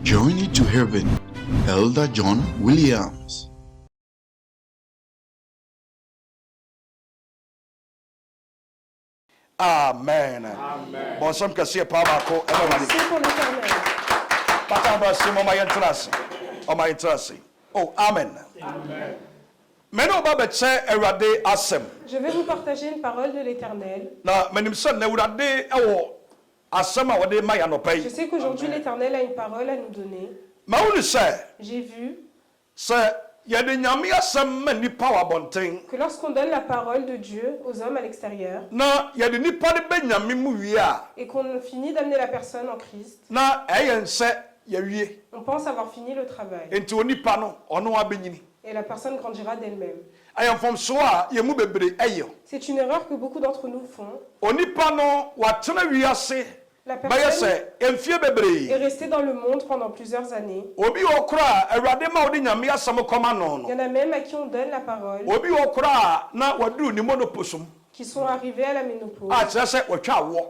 Journey to Heaven, Elder John Williams. Amen. Amen. Bon, somme que c'est pas ma co. C'est pour l'Éternel. Oh, Amen. Amen. Maintenant, on va dire Erade Asem. Je vais vous partager une parole de l'Éternel. Na menimson na Erade ewo asem a wode ma ya no pai. Je sais qu'aujourd'hui l'Éternel a une parole à nous donner. Ma wonu se J'ai vu ya de nyame asem ma nipa wa bonten. que lorsqu'on donne la parole de Dieu aux hommes à l'extérieur Na ya de nipa de be nyame mu wi a. et qu'on finit d'amener la personne en Christ, Na eyen se ya wie. on pense avoir fini le travail Enti onipa no ono abenyini. et la personne grandira d'elle-même. Ayam fom so a ye mu bebre eyo. C'est une erreur que beaucoup d'entre nous font. Onipa no wa tena wi ase. La Ba ya personne se enfie bebre. est restée dans le monde pendant plusieurs années. Obi okra Erade ma wode nyame asem koma no Il y en a même à qui on donne la parole Obi okra na wadu ni monoposum. qui sont arrivés à la ménopause. A kyerɛ sɛ wɔtwa awoɔ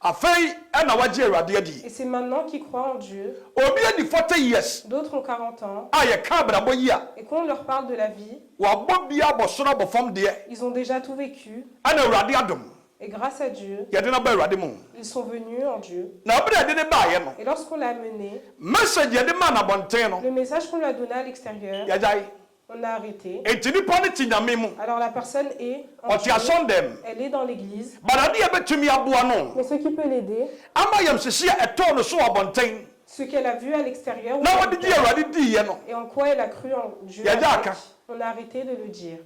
afei ɛna wagye Awurade adi Et c'est maintenant qu'ils croient en Dieu. obi adi 40 years D'autres ont 40 ans. a yɛka abrabɔ yi a Et quand on leur parle de la vie, wabɔ bia bɔ soro abɔ fam deɛ ils ont déjà tout vécu. ɛna Awurade adom Et grâce à Dieu, yɛde no ba Awurade mu ils sont venus en Dieu. na ɔbɛrɛ yɛde ne baayɛ no Et lorsqu'on l'a amené, message yɛde ma n'abɔnten no le message qu'on lui a donné à l'extérieur, yɛgyae on a arrêté. enti nipa no te nyame mu Alors la personne est en ɔte Dieu, asɔndɛm elle est dans l'église. badade yɛbɛtumi aboa no Mais ce qui peut l'aider, ama yɛm sisi a ɛtɔɔ no so wɔ abɔnten ce qu'elle a vu à l'extérieur, na wɔde gye Awurade diiɛ no et en quoi elle a cru en Dieu, Il y a déjà avec, un cas. on a arrêté de le dire.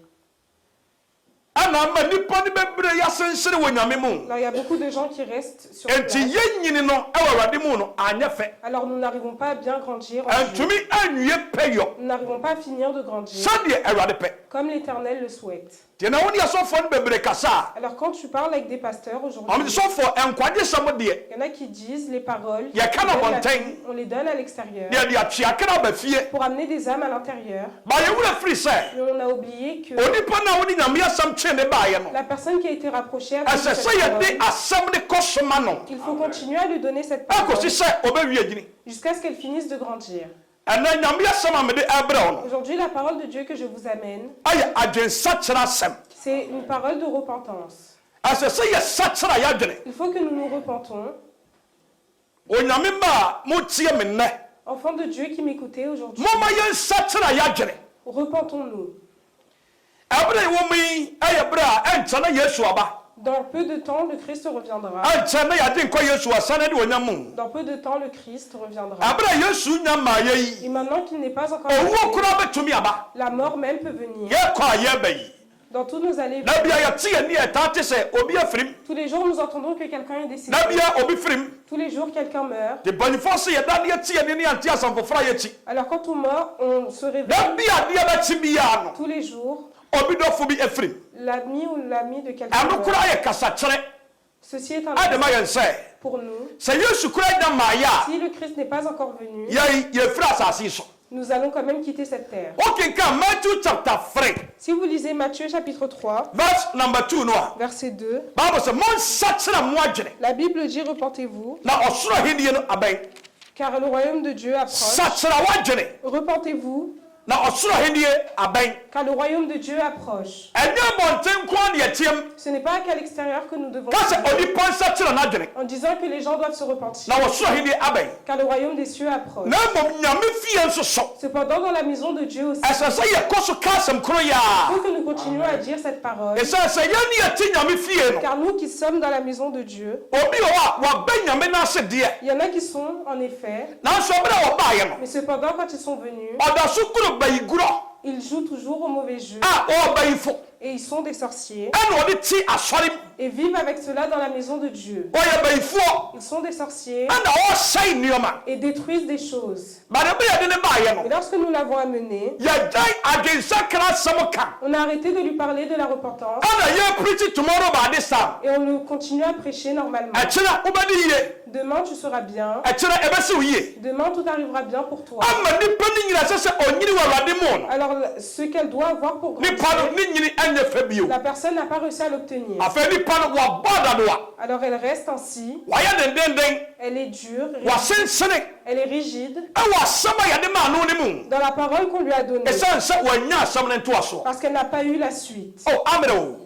ɛna ama nipa no bɛbrɛ yɛasensere wɔ nyame mu Alors il y a beaucoup de gens qui restent sur enti place. yɛnyini no ɛwɔ Awurade mu no anyɛ fɛ Alors nous n'arrivons pas à bien grandir en Dieu. antumi anwie pɛyɔ Nous n'arrivons pas à finir de grandir sɛdeɛ Awurade pɛ comme l'Éternel le souhaite. deɛ na wo ne asɔfoɔ no bebree kasa a Alors quand tu parles avec des pasteurs aujourd'hui, ɔmde sɔfoɔ ɛnkwagye sɛm deɛ il y en a qui disent les paroles, Il y a qu'un on donne la abontin. vie, on les donne à l'extérieur deɛ de atweaka no aba fie pour amener des âmes à l'intérieur. ba yɛwura firi sɛ Mais on a oublié que onipa no a wode nyame asɛm kyee ne baeɛ no la personne qui a été rapprochée avec ɛsɛ cette sɛ yɛde parole, asɛm ne kɔ soma no il faut continuer à lui donner cette parole ɛkɔsi sɛ ɔbɛwie agyini jusqu'à ce qu'elle finisse de grandir. ɛnɛ nyame asɛm a mede ɛbrɛ wo no Aujourd'hui, la parole de Dieu que je vous amène, ayɛ adwensakyerɛ asɛm c'est une parole de repentance. ɛsɛ sɛ yɛsakyerɛ a yɛadwene Il faut que nous nous repentons. onyame ma a motie me nnɛ Enfants de Dieu qui m'écoutez aujourd'hui, momma yɛnsakyerɛ a yɛadwene repentons-nous. ɛberɛ yɛwɔ mu yi ɛyɛ berɛ a ɛnkyɛ na Yesu aba Dans peu de temps, le Christ reviendra. ɛnkyɛ na yɛade nkɔ Yesu asane de onyam mu Dans peu de temps, le Christ reviendra. ɛberɛ a Yesu nya maa yɛ Et yi maintenant qu'il n'est pas encore owuo arrivé, koraa bɛtumi aba la mort même peut venir. yɛkɔ a yɛba yi Dans tous nos allées, na bia yɛte yɛni ɛtaa te sɛ obi afirim tous les jours, nous entendons que quelqu'un est décédé. na bia obi firim Tous les jours, quelqu'un meurt. de mpanyimfoɔ se yɛda ne yɛte yɛni ne yɛnte asɛm foforɔ a yɛkyi Alors quand on meurt, on se na réveille bia adeɛ bɛkyi biara no tous les jours. obi dɔfo bi afirim L'ami ou l'ami de quelqu'un ɛno meurt. koraa yɛ kasakyerɛ Ceci est un ade ma message yɛn sɛ pour nous. sɛ Yesu koraa nya maa yɛ a Si le Christ n'est pas encore venu, yɛfiri asase yi so nous allons quand même quitter cette terre. wokenka Matthew chapter 3 Si vous lisez Matthieu chapitre 3, verse number 2 no a verset 2, bible sɛ monsakyerɛ mo adwene la Bible dit repentez-vous, na ɔsoro ahenni no abɛn car le royaume de Dieu approche. sakyerɛ w'adwene Repentez-vous, na ɔsoro ahenni abɛn car le royaume de Dieu approche. ɛnyɛ bɔnten nkoa ne yɛteam Ce n'est pas qu'à l'extérieur que nous devons ka sɛ prier, onipa nsakyerɛ n'adwene en disant que les gens doivent se repentir, na wɔsoro ahenni abɛn car le royaume des cieux approche. na mmom nyame fie nso so Cependant, dans la maison de Dieu aussi, ɛsɛ sɛ yɛkɔ so ka asɛm koro yɛ il a faut que nous continuions à dire cette parole, ɛsiane sɛ yɛne yɛte nyame fie no car nous qui sommes dans la maison de Dieu, obi wɔ hɔ a wabɛ nyame no ase deɛ il y en a qui sont en effet, nanso ɔberɛ a wɔbaeɛ no mais cependant, quand ils sont venus, ɔda so koro bayigorɔ ils jouent toujours au mauvais jeu a ɔɔbayifo et ils sont des sorciers ɛna ɔde te asɔre mu et vivent avec cela dans la maison de Dieu. ɔyɛ bayifoɔ Ils sont des sorciers ɛna ɔsɛe nneɔma et détruisent des choses. bade berɛ yɛde ne baeɛ Et no lorsque nous l'avons amené, yɛgyae adwensakra asɛm ka on a arrêté de lui parler de la repentance ɛna yɛpriti tomorrow by this time et on continue à prêcher normalement. ɛkyerɛ wobɛde yie Demain, tu seras bien. ɛkyerɛ ɛbɛsi wo yie Demain, tout arrivera bien pour toi. ama nipa ne nyina sɛ sɛ ɔnyini wɔ awurade mu no Alors, ce qu'elle doit avoir pour nipa no grandir, ne nyini ɛnyɛ fɛ bio la personne n'a pas réussi à l'obtenir. afei nipa no wabɔ dadoa Alors, elle reste ainsi. wayɛ dendenden Elle est dure, wasensene elle est rigide ɛwɔ asɛm a yɛde maa no ne mu dans la parole qu'on lui a donnée. ɛsiane sɛ wanya asɛm no ntoa soɔ Parce qu'elle n'a pas eu la suite. o amene o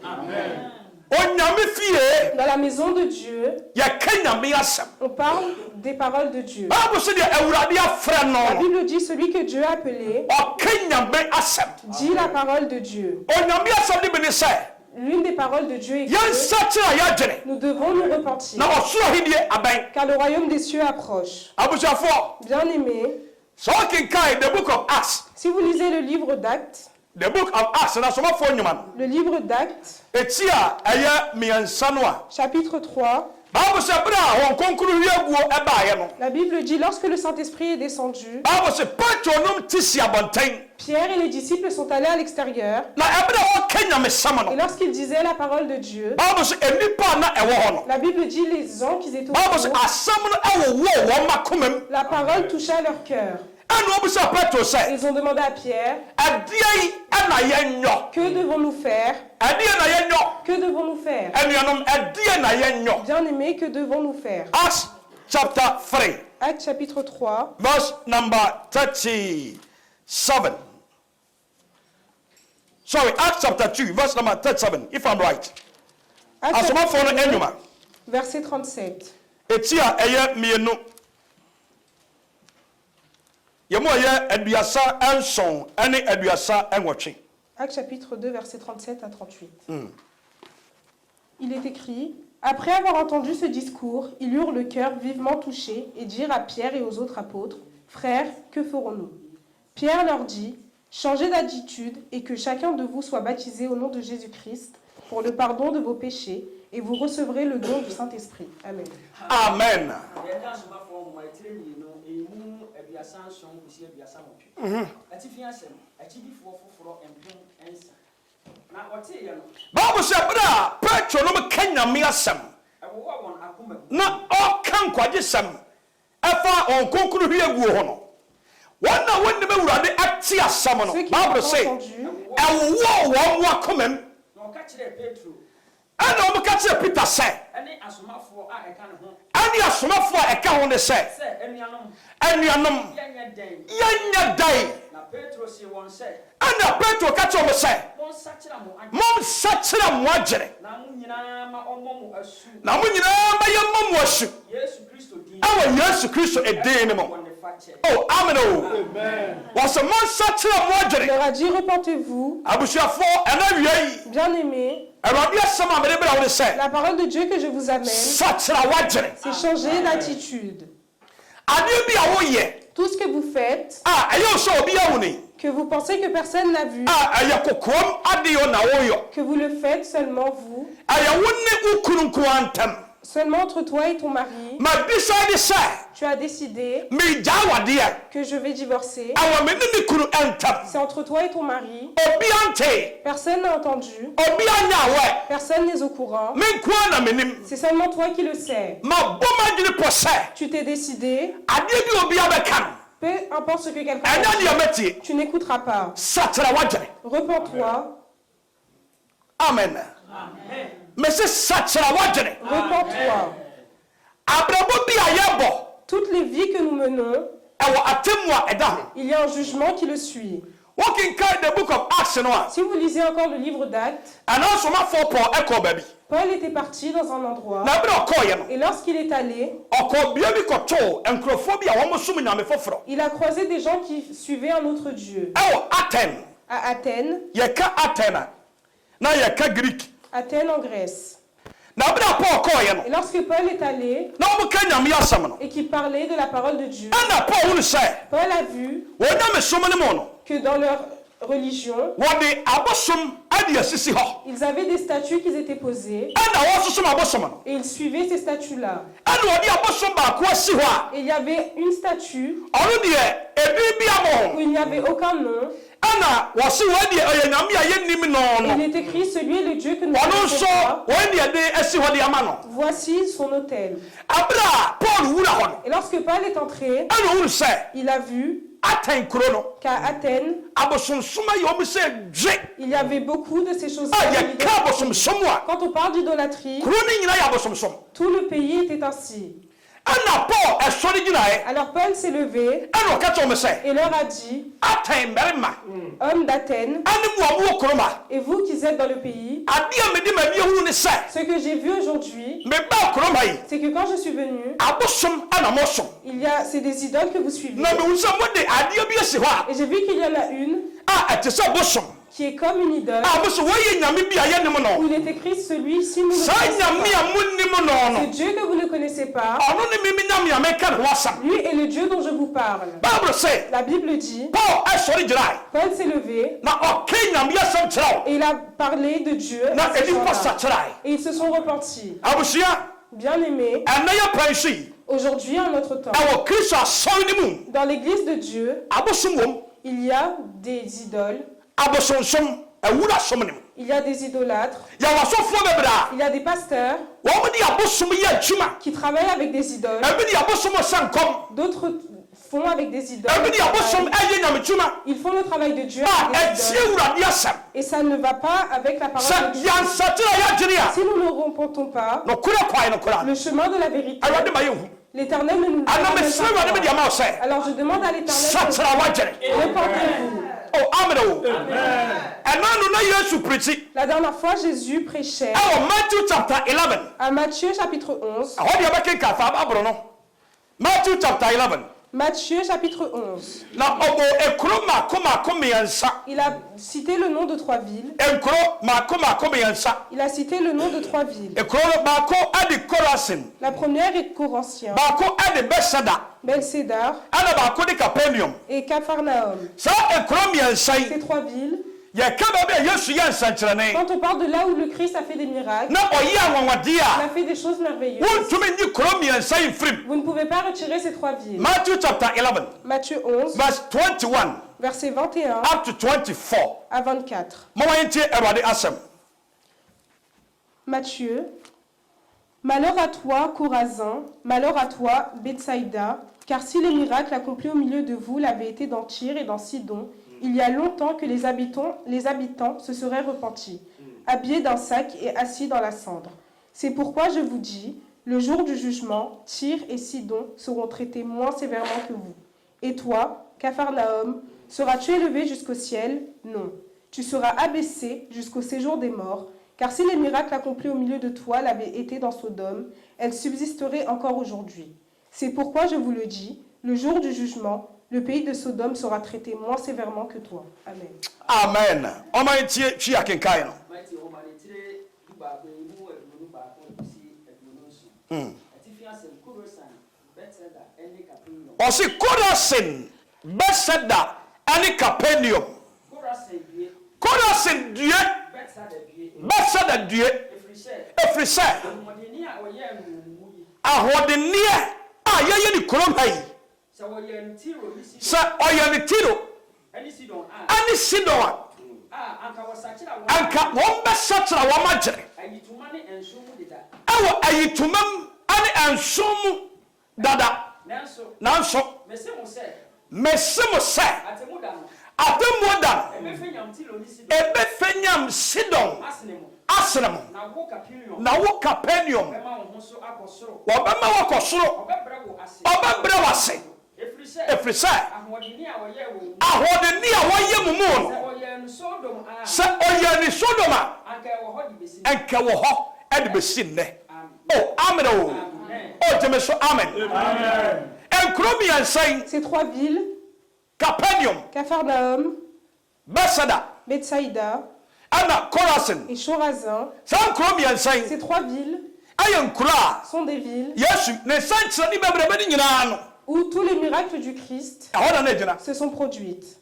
onyame fie Dans la maison de Dieu, yɛka nyame asɛm on parle des paroles de Dieu. bible sɛ deɛ awurade afrɛ no La no Bible dit celui que Dieu a appelé ɔka nyame asɛm dit la parole de Dieu. onyame asɛm de bi ne sɛ L'une des paroles de Dieu est que yɛnsakyerɛ a yɛadwene nous devons nous repentir, na ɔsoro ahedie abɛn car le royaume des cieux approche. abusuafoɔ Bien-aimés, sɛ wokenkae the book of acts si vous lisez le livre d'Actes, the book of acts na somafoɔ nnwuma no le livre d'Actes, ɛti a ɛyɛ mmiɛnsa no a chapitre 3, bible sɛ berɛ a wɔn kronkron wiaguo ɛbaeɛ no la Bible dit lorsque le Saint-Esprit est descendu, bible sɛ petro nom te si abɔnten Pierre et les disciples sont allés à l'extérieur, na ɛberɛ a wɔka nyamesɛm et no lorsqu'ils disaient la parole de Dieu, bible sɛ nnipa a na ɛwɔ hɔ no la Bible dit les gens qui étaient bible sɛ autour, asɛm no ɛwowɔ wɔn makomam la parole toucha leur cœur. ɛna wɔbisa petro sɛ Ils ont demandé à Pierre, ɛdeɛ yi ɛna yɛnyɔ que devons-nous faire? ɛdeɛ na yɛnyɔ Que devons-nous faire? ɛnuanom ɛdeɛ na yɛnyɔ Bien-aimés, que devons-nous faire? acts chapter 3 Actes chapitre 3, verse number 37 sorry acts chapter 2 verse number 37 if I'm right Actes asomafoɔ no chapitre 2, nnwuma verset 37. ɛti a ɛyɛ mmienu yɛmu a ɛyɛ aduasa nson ne aduasa nwɔtwe Actes chapitre 2, verset 37 à 38. Il est écrit, après avoir entendu ce discours, ils eurent le cœur vivement touché et dirent à Pierre et aux autres apôtres, frères, que ferons-nous? Pierre leur dit, changez d'attitude et que chacun de vous soit baptisé au nom de Jésus-Christ pour le pardon de vos péchés et vous recevrez le don du Saint-Esprit. Amen. amen bible sɛ berɛ a petro nom ka nyame asɛm na ɔka nkwagyesɛm ɛfa ɔnkronkron hwi aguo hɔ no wɔn a wɔnnim awurade ate asɛm no Ceux qui bible l'ont sɛ entendu, ɛwowɔ wɔn mo akomam ɛna ɔmka kyerɛ peter sɛ ɛne asomafoɔ a ɛka ho ne sɛ anuanom yɛnyɛ dan ɛna petro ka kyerɛ mo sɛ momsakyerɛ mo agyere na mo nyinaa mayɛmmɔ mo asu ɛwɔ yesu kristo ɛdin no mu oh amen o wɔ sɛ monsakyerɛ mo il agyere leur a dit, repentez-vous, abusuafoɔ ɛna wia yi bien-aimés, awurade asɛm a mede brɛ wo ne sɛ la parole de Dieu que je vous amène, sakyera woagyere c'est changer d'attitude. adeɛ bi a woyɛ Tout ce que vous faites, a ɛyɛ wo sɛ obi awo ne que vous pensez que personne n'a vu, a ɛyɛ kokoam adeɛ na woyɔ que vous le faites seulement vous, ɛyɛ wo ne wo kunu nkoa ntam seulement entre toi et ton mari, ma decide sɛ tu as décidé megyaa wadeɛ que je vais divorcer. ɛwɔ me ne me kunu ntam C'est entre toi et ton mari. obi ante Personne n'a entendu. obi anya awɛ Personne n'est au courant. me nkoa na menim C'est seulement toi qui le sais. mabɔ m'adwene pɔ sɛ Tu t'es décidé, adeɛ bi obi abɛka no peu importe ce que quelqu'un ɛnyɛ a deɛ dit, mɛtie tu n'écouteras pas. sakyera woagyere Repends-toi, amen mese sakyera woagyere repends-toi. abrabɔ bi a yɛbɔ Toutes les vies que nous menons, ɛwɔ atemmu a ɛda ho il y a un jugement qui le suit. wokenkae the book of acts no a Si vous lisez encore le livre d'Actes, ɛna nsomafoɔ paul ɛkɔɔ baabi Paul était parti dans un endroit na berɛ ɔkɔɔyɛ no et lorsqu'il est allé, ɔkɔɔ bea bi kɔtoo nkurɔfoɔ bi a wɔn som nyame foforɔ il a croisé des gens qui suivaient un autre Dieu. ɛwɔ aten À Athènes, yɛka aten a na yɛka greek Athènes en Grèce. na berɛ a paul kɔɔyɛ no Et lorsque Paul est allé na wɔmka nyame asɛm no et qu'il parlait de la parole de Dieu, ɛna paul hunu sɛ Paul a vu wɔn nyame som no mu no que dans leur religion, wɔde abosom ade asisi hɔ ils avaient des statues qui étaient posées ɛna wɔsosom abosom no et ils suivaient ces statues-là. ɛna wɔde abosom baako asi hɔ a Et il y avait une statue ɔno deɛ ebi bi abɔ où ho il n'y avait aucun nom. ɛna wɔse wɔn deɛ ɔyɛ nyame a yɛnnim no Et no il est écrit, celui est le Dieu que nous ɔno connaissons nso pas. wɔn deɛ de asi hɔ de ama no Voici son autel. abere a paul kɔ no Et lorsque Paul est entré, ɛna ohunu sɛ il a vu Athènes kuro no qu'à Athènes, abosomsoma yɛ ɔmo sɛ dwe il y avait beaucoup de ces choses. a yɛka abosomsom a Quand on parle d'idolâtrie, kuro no nyinaa yɛ abosomsom tout le pays était ainsi. ɛna Paul ɛsɔre gyinaeɛ Alors Paul s'est levé ɛna ɔka kyerɛ ɔmo sɛ et leur a dit, Athènes mmarima hommes d'Athènes, ɛne mo a mowɔ kurom a et vous qui êtes dans le pays, adeɛ a mede m'ani ahunu ne sɛ ce que j'ai vu aujourd'hui, mebaa kurom ha yi c'est que quand je suis venu, abosom ana mosom c'est des idoles que vous suivez. na mehu sɛ mode adeɛ bi asi hɔ Et j'ai vu qu'il y en a une a ɛte sɛ bosom qui est comme une idole, a mo sɛ wɔyɛ nyame bi a yɛnim où no il est écrit celui-ci, nous ne saa connaissons nyame pas. a monim no Ce no Dieu que vous ne connaissez pas, ɔno ne mimi nyame a meka ne ho asɛm lui est le Dieu dont je vous parle. bible sɛ La Bible dit, Paul ɛsɔre gyinae Paul s'est levé na ɔke nyame asɛm kyerɛ wo et il a parlé de Dieu na à ces ɛdi kɔsa gens-là. kyerɛe Et ils se sont repentis. abusua Bien-aimés, ɛnɛ yɛ pɛn so yi aujourd'hui en notre temps, ɛwɔ kristo asɔre no mu dans l'église de Dieu, abosom wom il y a des idoles, abosonsom ɛwura som ne mu il y a des idolâtres, yɛwɔ asɔfoɔ bebree a il y a des pasteurs wɔn de abosom yɛ adwuma qui travaillent avec des idoles, ebi de abosom sɛ nkɔm d'autres font avec des idoles. ebi de abosom ɛyɛ nyamedwuma Ils font le travail de Dieu a avec des ɛtie idoles. awurade asɛm Et ça ne va pas avec la parole sɛ de Dieu. yansate a yɛadwene a Si nous ne remontons pas nokorɛ kwae no koraa le chemin de la vérité, awurade ma yɛhu l'Éternel ne nous ana ramène mesrɛ awurade pas. mede ama wo sɛ Alors je demande à l'Éternel, sakyera w'adwene repentez-vous. o amene o ɛna no na yesu pirikyi La dernière fois, Jésus prêchait ɛwɔ Matthew chapter 11 à Matthieu chapitre 11. ɛhɔ deɛ bɛkenka fa aboro no Matthew chapter 11 Matthieu chapitre 11. na ɔbɔ ekuro maako mmiɛnsa Il a cité le nom de 3 villes. nkuro maako mmiɛnsa Il a cité le nom de 3 villes. ekuro no baako ade Korasin La première est Corinthien, baako ade Bethsaida Belcédar ɛna baako de Capernaum et Capharnaüm. saa ekuro mmiɛnsa yi Ces 3 villes, yɛka baabi a yesu yɛ nsɛnkyerɛnne quand on parle de là où le Christ a fait des miracles, na ɔyɛ anwanwadeɛ il a a fait des choses merveilleuses. wontumi nyi kuro mmiɛnsa yi mfirim Vous ne pouvez pas retirer ces 3 villes. Matthew chapter 11 Matthieu 11, verse 21 versets 21 up to 24 à 24. ma wɔntie awurade asɛm Matthieu, malheur à toi, Corazin, malheur à toi, Bethsaïda, car si les miracles accomplis au milieu de vous l'avaient été dans Tyr et dans Sidon, il y a longtemps que les habitants se seraient repentis, habillés d'un sac et assis dans la cendre. C'est pourquoi je vous dis, le jour du jugement, Tyr et Sidon seront traités moins sévèrement que vous. Et toi, Capharnaüm, seras-tu élevé jusqu'au ciel? Non. Tu seras abaissé jusqu'au séjour des morts, car si les miracles accomplis au milieu de toi l'avaient été dans Sodome, elles subsisteraient encore aujourd'hui. C'est pourquoi je vous le dis, le jour du jugement, le pays de Sodome sera traité moins sévèrement que toi. Amen. amen ɔma ntie twi akenkae no ɔse Korasin Bethsaida ɛne Capernaum Korasin due Bethsaida due ɛfiri sɛ ahoɔdenneɛ a yɛyɛ ne kurom ha yi sɛ ɔyɛ ne Tiro ɛne Sidon a anka wɔn bɛsakyera wɔn agyere ɛwɔ ayitomam ane nson mu dada nanso mese mo sɛ atemmuo da no ɛbɛfɛ nyam Sidon asene mo na wo Capernaum wɔbɛma wɔkɔ soro ɔbɛbrɛ wo ase ɛfiri sɛ ahoɔdenne a wɔyɛ mu mu no sɛ ɔyɛ ne Sodom a ɛnkɛ wɔ hɔ ɛde bɛsi nnɛ o amen o gyeme so amen nkuro mmiɛnsa yi Ces 3 villes, Capernaum Capharnaüm, Bethsaida Bethsaïda ɛna Korasin et Chorazin, saa nkuro mmiɛnsa yi ces 3 villes ɛyɛ nkuro a sont des villes yesu ne nsɛnkyerɛnne bɛbrɛbɛ ne nyinaa no où tous les miracles du Christ ɛhɔ na ne gyina se sont produites.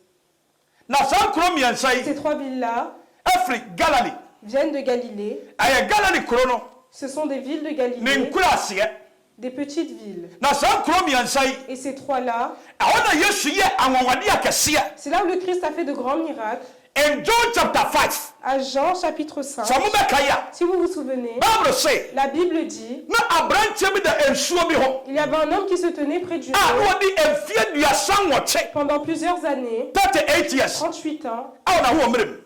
na saa nkuro mmiɛnsa yi Ces 3 villes-là ɛfiri Galilei viennent de Galilée. ɛyɛ Galilei kuro no Ce sont des villes de ne Galilée, nkuro aseɛ des petites villes. na saa nkuro mmiɛnsa yi Et ces 3-là, ɛhɔ na yesu yɛ anwanwadeɛ akɛseɛ c'est là où le Christ a fait de grands miracles In John chapter 5, À Jean chapitre 5, Samubekaya, si vous vous souvenez, Bible say, la Bible dit, na abranche bi da ensuo bi ho. il y avait un homme qui se tenait près du Ah, rideau no di enfie duasa nwoche, pendant plusieurs années, 38 years. 38 ans, Ah, na ho mrem.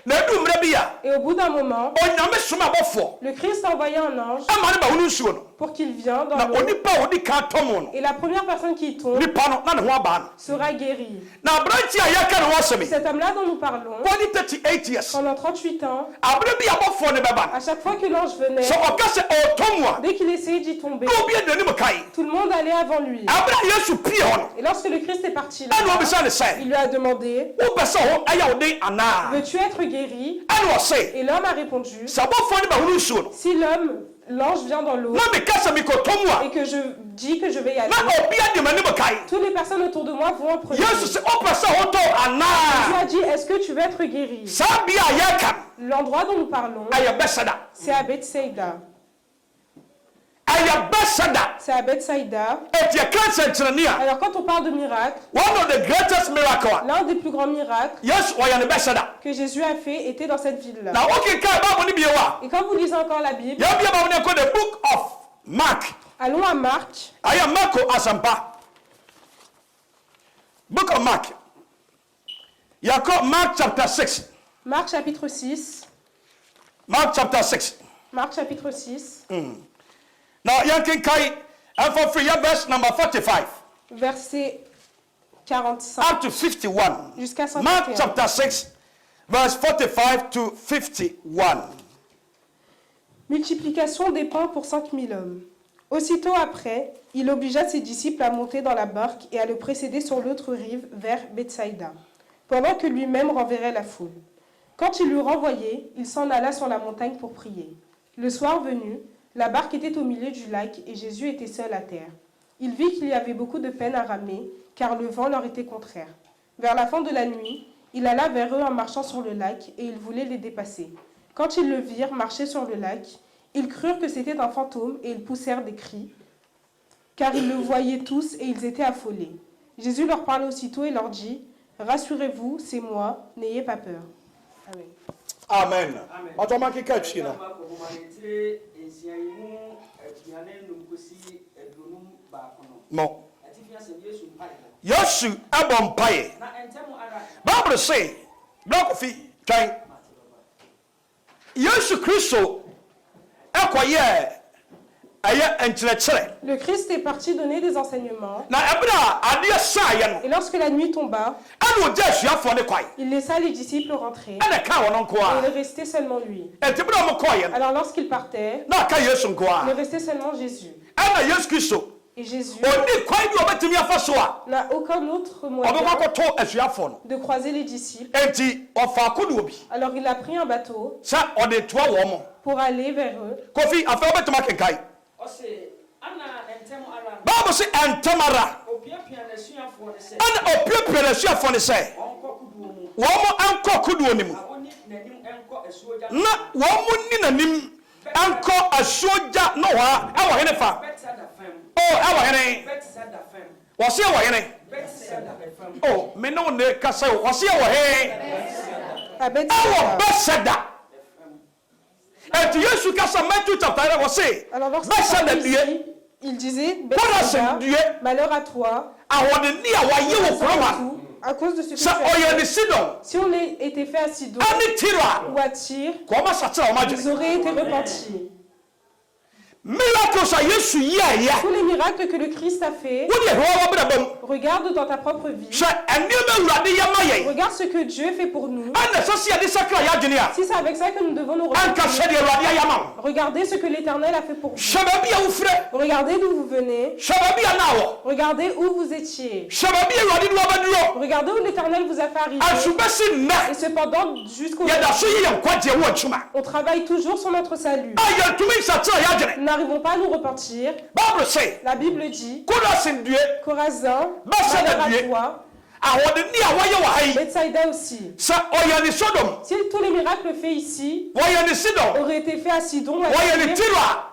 Na edu mre bi ya, et au bout d'un moment, onyame soma abofo. le Christ a envoyé un ange Ama ne ba hunu nsuo no. pour qu'il vienne dans Na l'eau, onipa odi ka tomo no. et la première personne qui y tombe Nipa no na ne ho aba no. sera guérie. Na abranche a yaka ne ho semi. Cet homme-là dont nous parlons, Body 38 years. pendant 38 ans, Abre bi abofo ne beba. à chaque fois que l'ange venait, So okase otomwa. dès qu'il essayait d'y tomber, No bi de ni mukai. tout le monde allait avant lui. Abre Yesu pie ho no. Et lorsque le Christ est parti Anu là, obisa ne say. il lui a demandé, Wo pesa ho aya ode ana. veux-tu être guéri? Anu o say. Et l'homme a répondu, Sabofo ne ba hunu nsuo no. si l'ange vient dans l'eau Na me kasa mi ko tomwa. et que je dis que je vais y aller, Na obi ade mani mukai. toutes les personnes autour de moi vont en premier. Yesu se o pesa ho to Dieu ana. a dit, est-ce que tu veux être guéri? Sabia yaka. L'endroit dont nous parlons, Aya besada. c'est à Bethsaïda. Aya besada. C'est à Bethsaïda. Et ya kansa ntrania. Alors quand on parle de miracle, One of the greatest miracle. l'un des plus grands miracles Yes, wa ya ne besada. que Jésus a fait était dans cette ville-là. Na okay ka ba ni biewa. Et quand vous lisez encore la Bible, Ya bia ba ni ko the book of Mark. allons à Marc, Aya Marko asampa. Book of Mark. Yako Mark chapter 6. Marc chapitre 6, Mark chapter 6. Marc chapitre 6, Now yankin kai and for free verse number 45 verset 45 up to 51. jusqu'à Mark 51. chapter 6 verse 45 to 51. Multiplication des pains pour 5000 hommes. Aussitôt après, il obligea ses disciples à monter dans la barque et à le précéder sur l'autre rive vers Bethsaïda, pendant que lui-même renverrait la foule. Quand il l'eut renvoyé, il s'en alla sur la montagne pour prier. Le soir venu, la barque était au milieu du lac et Jésus était seul à terre. Il vit qu'il y avait beaucoup de peine à ramer, car le vent leur était contraire. Vers la fin de la nuit, il alla vers eux en marchant sur le lac et il voulait les dépasser. Quand ils le virent marcher sur le lac, ils crurent que c'était un fantôme et ils poussèrent des cris, car ils le voyaient tous et ils étaient affolés. Jésus leur parla aussitôt et leur dit, « Rassurez-vous, c'est moi, n'ayez pas peur. » Amen. Amen. Matoma kika china. Mo. Yesu abom paye. Bible say, block fi try. Yesu Kristo ekoye aye enkyerɛkyerɛ. Le Christ est parti donner des enseignements, Na ebra adeɛ saa yɛ no. et lorsque la nuit tomba, Ɛna ogya asuafoɔ ne kwae. il laissa les disciples rentrer, et Ɛna ka wɔn nko il a. restait seulement lui. Ɛnti bere a wɔn kɔɔyɛ no. Alors lorsqu'il partait, Na aka Yesu nko il a. restait seulement Jésus. Ɛna Yesu Kristo Et Jésus ɔni kwan bi a ɔbɛtumi afa so a. n'a aucun autre moyen Ɔbɛkɔ akɔtɔ asuafoɔ no. de croiser les disciples. Enti ɔfa akodoɔ bi. Alors il a pris un bateau Sɛ ɔde toa wɔn mo. pour aller vers eux. Kofi afɛ ɔbɛtumi akenkan. Bible sɛ ɛntɛm ara. Ɛna opiapia n'asuafoɔ ne sɛ. Wɔn mo ankɔ kodoɔ ne mu. Na wɔn mo ni n'anim ankɔ asuogya no hɔ a ɛwɔ hene fa. Oh, ɛwɔ hene. Wɔsi ɛwɔ hene. Oh, me ne wo ne kasa o. Wɔsi ɛwɔ he. À Ɛwɔ Bethsaïda. Bethsaida. Eti Yesu kasa Matthew chapter 1 wɔsi. Alors lorsqu'il Bethsaida parlait due. ici, il disait, Voilà, Bethsaïda, c'est Dieu. malheur à toi, Awɔde ni a wɔayɛ wɔ kurom a. tout, à cause de ce que tu Sɛ as ɔyɛ fait. ne Sidon. Si on était fait à Sidon Ɛne Tiro a. ou à Tyr, Kɔ ɔma sakyera ɔma ils adwene. auraient été repentis. Miracles a Yesu yɛɛyɛ. Tous les miracles que le Christ a fait, Wode ɛhwɛ wɔ bɛrɛ bɛm. regarde dans ta propre vie. Sɛ ɛnneɛma Awurade yɛ ma yɛn. Regarde ce que Dieu fait pour nous. Ɛna sɛ si yɛde sakra yɛ adwene a. Si c'est avec ça que nous devons nous Anka repentir, hyɛ deɛ Awurade ayɛ ama wo. regardez ce que l'Éternel a fait pour vous. Hyɛ baabi a wofirɛ. Regardez d'où vous venez. Hyɛ baabi a na wɔ. Regardez où vous étiez. Hyɛ baabi a Awurade de wɔbɛduro. Regardez où l'Éternel vous a fait arriver. Asubɛsi Et nnɛ. cependant, jusqu'au Yɛda so yi yɛn nkwagyeɛ wɔ adwuma. on travaille toujours sur notre salut. A yɛntumi nsakyera yɛ adwene. Nous n'arrivons pas à nous repentir. Bible say, La Bible dit, Korasin due. Corazin, Bethsaida malheur à due. toi, Awɔde ni a wɔyɛ wɔ ha yi. Bethsaïda aussi. Sɛ ɔyɛ ne Sodom. Si tous les miracles faits ici Wɔyɛ ne Sidon. auraient été faits à Sidon, ou à Wɔyɛ ne Tyr, Tiro a.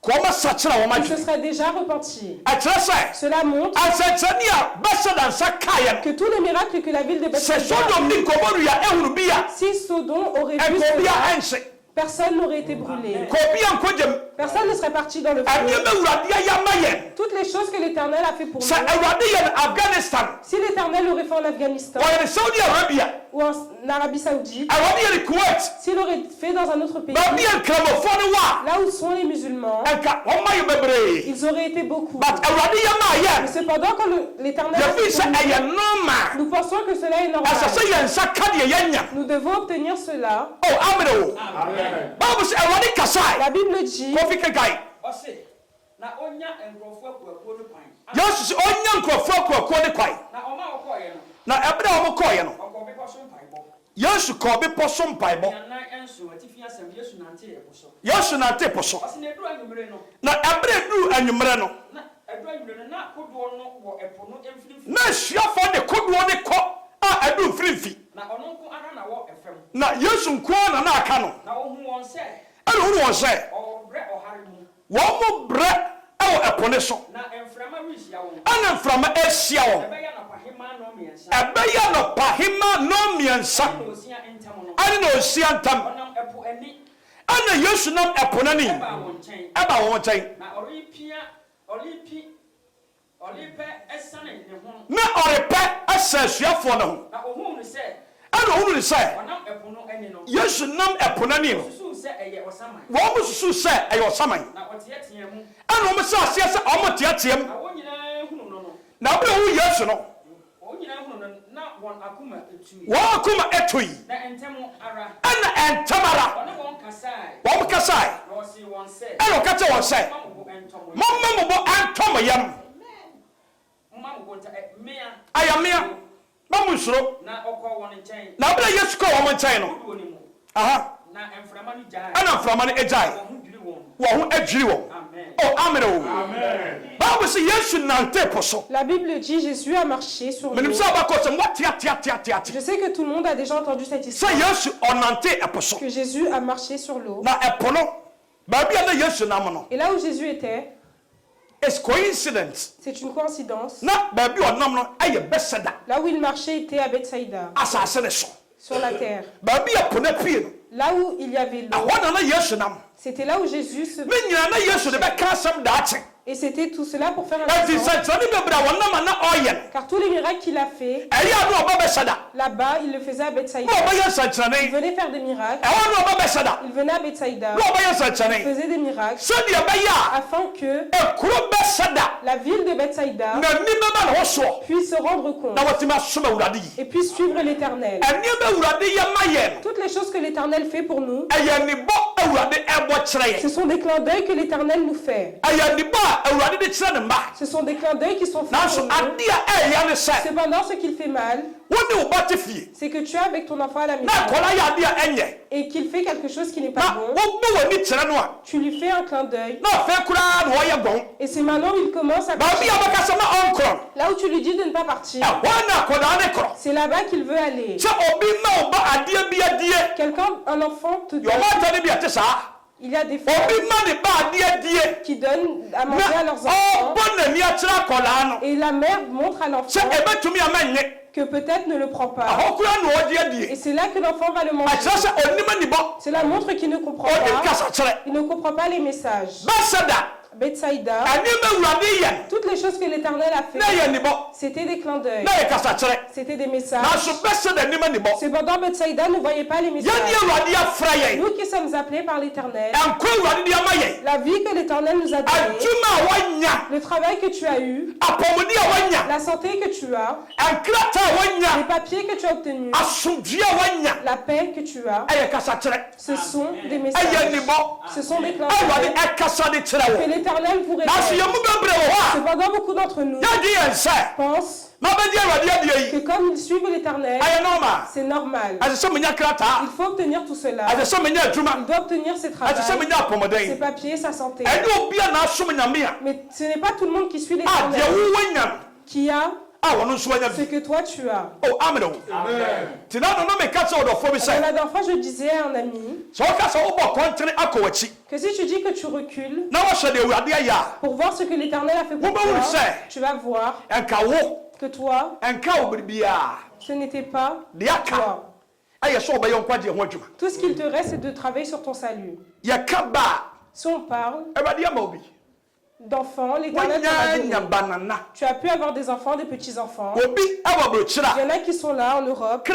kɔma sakyera wɔn il se adwene serait déjà repenti. ɛkyerɛ sɛ Cela montre asɛnkyerɛnne a Bethsaida nsa kaeɛ que tous les miracles que la ville de no sɛ Bethsaida, Sodom ne Gomorrha ehunu bi a si Sodome aurait vu ɛkɔ bi cela, a ɛnhye personne n'aurait été brûlé. kɔ bi a nkɔgyam Personne ne serait parti dans le feu. ɛnneɛma Awurade ayɛ ama yɛn Toutes les choses que l'Éternel a fait pour sɛ nous, Awurade yɛ no Afghanistan si l'Éternel l'aurait fait en Afghanistan wɔyɛ no Saudi Arabia ou en Arabie Saoudite, Awurade yɛ no Kuwait s'il l'aurait fait dans un autre pays, baabi a nkramofoɔ no wɔ là où sont les musulmans, a ɛnka wɔma yɛ bebree ils auraient été beaucoup. but Awurade yɛ ma Mais yɛn cependant, quand l'Éternel a yɛfiri fait sɛ pour nous, ɛyɛ normal nous pensons que cela est normal. ɛsɛ sɛ yɛn nsa ka deɛ yɛnya Nous devons obtenir cela. o amene o Bible sɛ Awurade kasae La Bible dit, Kofi kenkae ɔse na ɔnya nkurɔfoɔ akuakuo no kwan Yesu sɛ ɔnya nkurɔfoɔ akuakuo ne kwae na ɔma ɔkɔɔeɛ no na ɛberɛ a wɔkɔɔeɛ no ɔkɔ bepɔ so mpaebɔ Yesu kɔɔ bepɔ so mpaebɔ nyanan ɛnso atifi asɛm yesu nante ɛpo so Yesu nante po so ɔse na ɛduru anwummere no na ɛberɛ duru anwummerɛ no na ɛduru anwummere no na kodoɔ no wɔ ɛpo no mfimfini na asuafoɔ de kodoɔ ne kɔ a ɛdu mfirimfi na ɔno nko ara na wɔ ɛfam na Yesu nkoa na aka no na ɔhu wɔn sɛ ɛna hunu wɔn sɛ ɔbrɛ ɔhare mu wɔn mo brɛ ɛwɔ ɛpo ne so na mframa rehyia wɔn ɛna mframa ahyia wɔn ɛbɛyɛ nɔpahema nnɔmmiɛnsa ɛbɛyɛ nɔpahema nnɔmmiɛnsa na osia ntam no ɛne na osia ntam ɔnam ɛpo ani ɛna Yesu nam ɛpo no anim ɛbaa wɔn nkyɛn ɛba wɔn nkyɛn na ɔrepɛ ɛsane ne ho na ɔrepɛ ɛsɛ asuafoɔ no ho na ohuu no sɛ ɛna ohunu ne sɛ ɔnam ɛpo no ani no Yesu nam ɛpo no anim ɔsusuu sɛ ɛyɛ ɔsaman wɔn mo susu sɛ ɛyɛ ɔsaman na ɔteɛteɛ mu ɛna wɔn sɛ aseɛ sɛ ɔmo teateam na wɔn nyinaa hunu no no na abere owu Yesu no wɔn nyinaa hunu no na wɔn akoma etu wɔn akoma ɛto yi na ntɛm ara ɛna ɛntam ara ɔne wɔn kasae wɔn kasae na ɔse wɔn sɛ ɛna ɔka kyerɛ wɔn sɛ mma mo bo ɛntɔ mo mɔmma mo bɔ ɛntɔ mo yam mma mo bo nta mmea ayamea ma mo nsoro na ɔkɔ wɔn nkyɛn na abere Yesu kɔ wɔn nkyɛn no kodoɔ ne mu aha na mframa no gyae ɛna mframa no agyae wɔn ho dwiri wɔn wɔn ho adwiri wɔn amen o amen o Bible sɛ Yesu nante po so la Bible dit, Jésus a marché sur menim l'eau. sɛ ɔbɛkɔ sɛ moateateateateate Je sais que tout le monde a déjà entendu cette sɛ histoire, Yesu ɔnante ɛpo so que Jésus a marché sur l'eau. na ɛpo no baabi a na Yesu nam no Et là où Jésus était, is coincidence c'est une coïncidence. na baabi a ɔnam no ɛyɛ Bethsaida Là où il marchait était à Bethsaïda, asase ne so sur la terre. baabi a po no apue no Là où il y avait l'eau, ɛhɔ na na Yesu nam c'était là où Jésus se... ne nyinaa na Yesu de bɛka asɛm daakye Et c'était tout cela pour faire un ɛnti exemple. nsɛnkyerɛnne bebree a wɔnam a na ɔyɛ no Car tous les miracles qu'il a fait, ɛyɛ a na ɔba Bethsaida là-bas, il le faisait à Bethsaïda. na ɔbɛyɛ Il nsɛnkyerɛnne venait faire des miracles. ɛhɔ na ɔba Bethsaida Il venait à Bethsaïda. na ɔbɛyɛ Il nsɛnkyerɛnne faisait des miracles sɛdeɛ ɛbɛyɛ a afin que ekuro Bethsaida la ville de Bethsaïda n'ani bɛba ne ho soɔ puisse se rendre compte na wɔtumi asom Awurade yi et puisse suivre l'Éternel. ɛnneɛma Awurade yɛ ma yɛn Toutes les choses que l'Éternel fait pour nous, ɛyɛ nibɔ Awurade ɛbɔ kyerɛ ce yɛn sont des clins d'œil que l'Éternel nous fait. ɛyɛ nibɔ a Awurade de kyerɛ ne mma Ce sont des clins d'œil qui sont faits nanso pour nous. adeɛ a ɛyɛ ne sɛ Cependant, ce qu'il fait mal, wo ne wo ba te fie c'est que tu es avec ton enfant à la na maison akɔla yɛ adeɛ a ɛnyɛ et qu'il fait quelque chose qui n'est na pas bon. wobɔ w'ani kyerɛ no a Tu lui fais un clin d'œil na afei koraa na wɔyɛ gbɔn et c'est maintenant où il commence à... baabi a bɛka sɛ na ɔnkorɔ Là où tu lui dis de ne pas partir, ɛhɔ na akɔdaa ne korɔ c'est là-bas qu'il veut aller. sɛ obi ma wo ba adeɛ bi adie Quelqu'un, un enfant te yɛ donne, ɔma ata ne bi ɛte saa il y a des femmes obi ma ne ba adeɛ die qui donnent à manger à na leurs enfants ɔbɔ n'ani akyerɛ akɔdaa no et la mère montre à sɛ l'enfant ɛbɛtumi ama nye que peut-être ne le prend pas. ɛhɔ koraa na ɔde Et adie c'est là que l'enfant va le manger. akyerɛ sɛ ɔnim anibɔ Cela montre qu'il ne comprend ɔnim pas. kasa kyerɛ Il ne comprend pas les messages. Bethsaida Bethsaïda, ɛnneɛma Awurade yɛ toutes les choses que l'Éternel a na fait, yɛ nibɔ c'était des clins d'œil. na yɛ kasa kyerɛ C'était des messages. nanso Bethsaida nim anibɔ Cependant, Bethsaïda ne voyait pas les yɛne messages. Awurade afra yɛn Nous qui sommes appelés par l'Éternel, ɛnkɔ Awurade de ama yɛn la vie que l'Éternel nous a donnée, adwuma a wanya le travail que tu as eu, apɔmuden a wanya la santé que tu as, nkrata a les wanya papiers que tu as obtenus, asomdue a wanya la paix que tu as, ɛyɛ kasa kyerɛ ce sont des ɛyɛ messages. nibɔ Ce sont des clins Awurade d'œil ɛkasa de kyerɛ que wɔ l'Éternel vous nanso révèle. yɛn mu bebree wɔ hɔ a Cependant, beaucoup d'entre nous yɛgye yɛn sɛ pensent mabɛgye Awurade adeɛ que yi comme ils suivent l'Éternel, ɛyɛ normal c'est normal. ɛsɛ sɛ menya krataa Il faut obtenir tout cela. ɛsɛ sɛ menya adwuma Il doit obtenir ses ɛsɛ sɛ travaux, menya ses apɔmuden papiers, sa santé. ɛne obia na asom Nyame a Mais ce n'est pas tout le monde qui suit a deɛ l'Éternel wowɔ nya qui a a ce que toi tu as. Oh, amen. Alors, la dernière fois, je disais à un ami que si tu dis que tu recules pour voir ce que l'Éternel a fait pour toi, tu vas voir que toi, ce n'était pas toi. Tout ce qu'il te reste, c'est de travailler sur ton salut. Si on parle d'enfants, l'Éternel t'a donné. Tu as pu avoir des enfants, des petits-enfants. Il y en a qui sont là en Europe.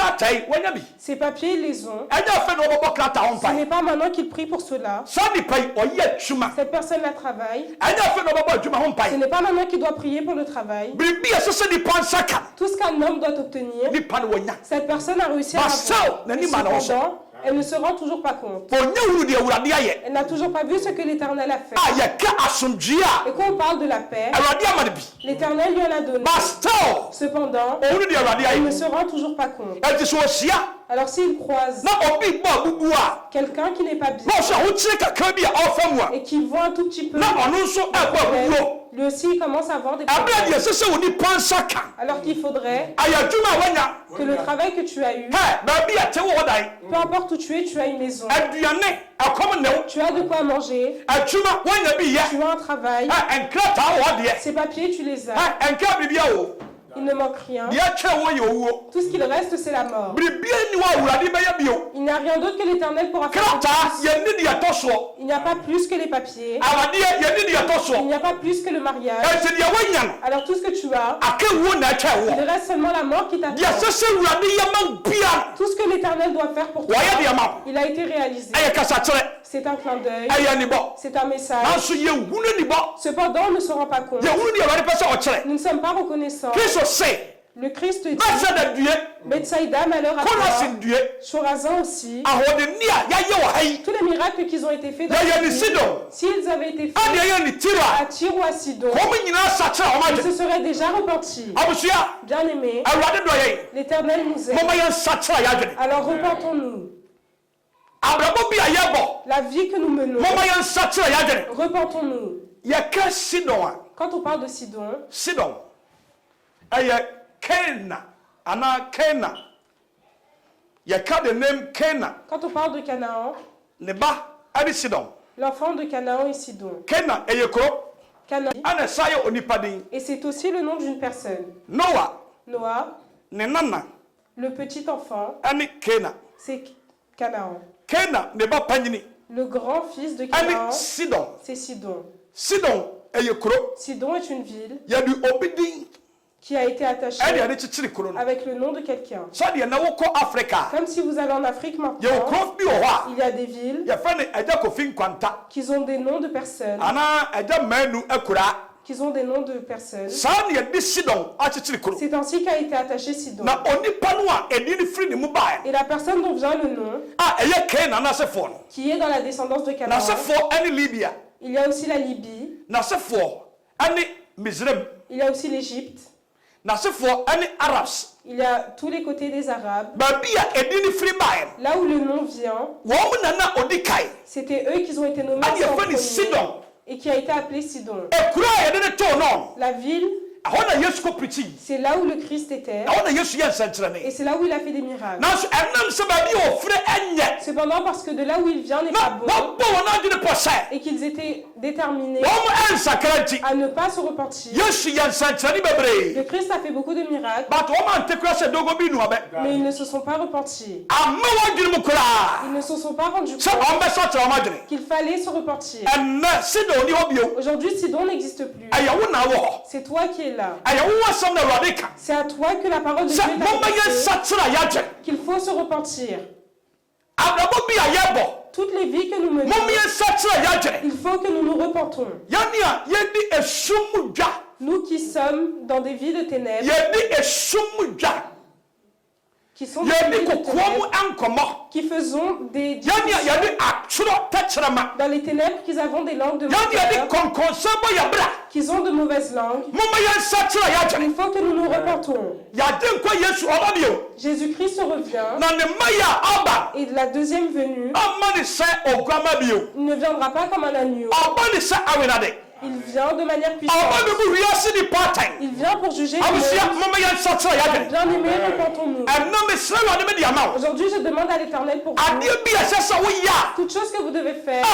Ces papiers, ils les ont. Ce n'est pas maintenant qu'ils prient pour cela. Cette personne-là travaille. Ce n'est pas maintenant qu'il doit prier pour le travail. Tout ce qu'un homme doit obtenir, cette personne a réussi à avoir. Mais cependant, elle ne se rend toujours pas compte. Elle n'a toujours pas vu ce que l'Éternel a fait. Et quand on parle de la paix, l'Éternel lui en a donné. Cependant, elle ne se rend toujours pas compte. Alors s'il croise quelqu'un qui n'est pas bien et qui voit un tout petit peu, lui aussi il commence à avoir des problèmes. Alors qu'il faudrait que le travail que tu as eu, peu importe où tu es, tu as une maison, tu as de quoi manger, tu as un travail, ces papiers tu les as, il ne manque rien. Tout ce qu'il reste, c'est la mort. Il n'y a rien d'autre que l'Éternel pourra faire. Il n'y a pas plus que les papiers. Il n'y a pas plus que le mariage. Alors tout ce que tu as, il reste seulement la mort qui t'attend. Tout ce que l'Éternel doit faire pour toi, il a été réalisé. C'est un clin d'œil. C'est un message. Cependant, on ne se rend pas compte. Nous ne sommes pas reconnaissants. Le Christ dit, Bethsaïda, malheur à toi, Chorazin aussi, tous les miracles qu'ils ont été faits dans le vie, s'ils avaient été faits à Tyr ou à Sidon, ils se seraient déjà repentis. Bien aimés, l'Éternel nous aime. Alors repentons-nous. La vie que nous menons, repentons-nous. Quand on parle de Sidon, quand on parle de Canaan, l'enfant de Canaan est Sidon. Canaan, et c'est aussi le nom d'une personne. Noah, le petit enfant, c'est Canaan. Le grand fils de Canaan, c'est Sidon. Sidon est une ville qui a été attachée avec le nom de quelqu'un. Comme si vous allez en Afrique maintenant, il y a des villes qui ont des noms de personnes. Qui ont des noms de personnes. C'est ainsi qu'a été attaché Sidon. Et la personne dont vient le nom, qui est dans la descendance de Canaan, il y a aussi la Libye, il y a aussi l'Égypte, il y a tous les côtés des Arabes. Là où le nom vient, c'était eux qui ont été nommés en premier, et qui a été appelé Sidon. La ville, c'est là où le Christ était, et c'est là où il a fait des miracles. Cependant, parce que de là où il vient n'est pas bon, et qu'ils étaient déterminés à ne pas se repentir. Le Christ a fait beaucoup de miracles, mais ils ne se sont pas repentis. Ils ne se sont pas rendus compte qu'il fallait se repentir. Aujourd'hui, Sidon n'existe plus. C'est toi qui es là. C'est à toi que la parole de Dieu t'a dit qu'il faut se repentir. Toutes les vies que nous menons, il faut que nous nous repentons. Nous qui sommes dans des vies de ténèbres, qui sont des vies de ténèbres, qui faisons des dans les ténèbres, qui avons des langues de malheur, qui ont de mauvaises langues. Il faut que nous nous repentons. Jésus-Christ revient, et de la deuxième venue, il ne viendra pas comme un agneau. Il vient de manière puissante. Il vient pour juger le monde. Bien-aimé, repentons-nous. Aujourd'hui, je demande à l'Éternel pour vous toute chose que vous devez faire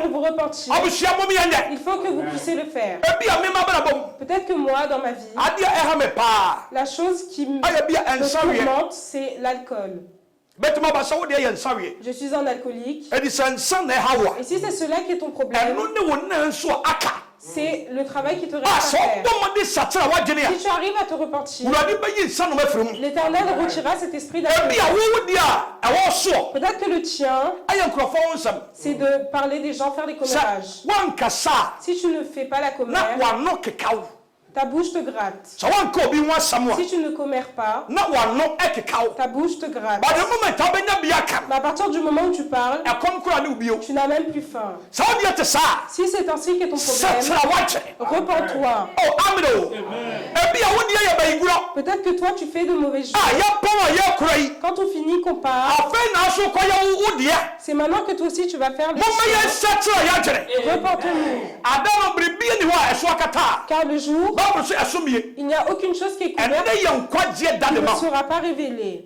pour vous repentir. Il faut que vous puissiez le faire. Peut-être que moi, dans ma vie, la chose qui me tourmente, c'est l'alcool. Je suis un alcoolique. Et si c'est cela qui est ton problème, c'est le travail qui te reste à faire. Si tu arrives à te repentir, l'Éternel retirera cet esprit d'alcool. Peut-être que le tien, c'est de parler des gens, faire des commérages. Si tu ne fais pas la commère, ta bouche te gratte. Si tu ne commères pas, ta bouche te gratte. Mais à partir du moment où tu parles, tu n'as même plus faim. Si c'est ainsi qu'est ton problème, repens-toi. Peut-être que toi tu fais de mauvais jeux. Quand on finit qu'on part, c'est maintenant que toi aussi tu vas faire le jeu. Repentons-nous. Car le jour, il n'y a aucune chose qui est couverte qui ne sera pas révélée.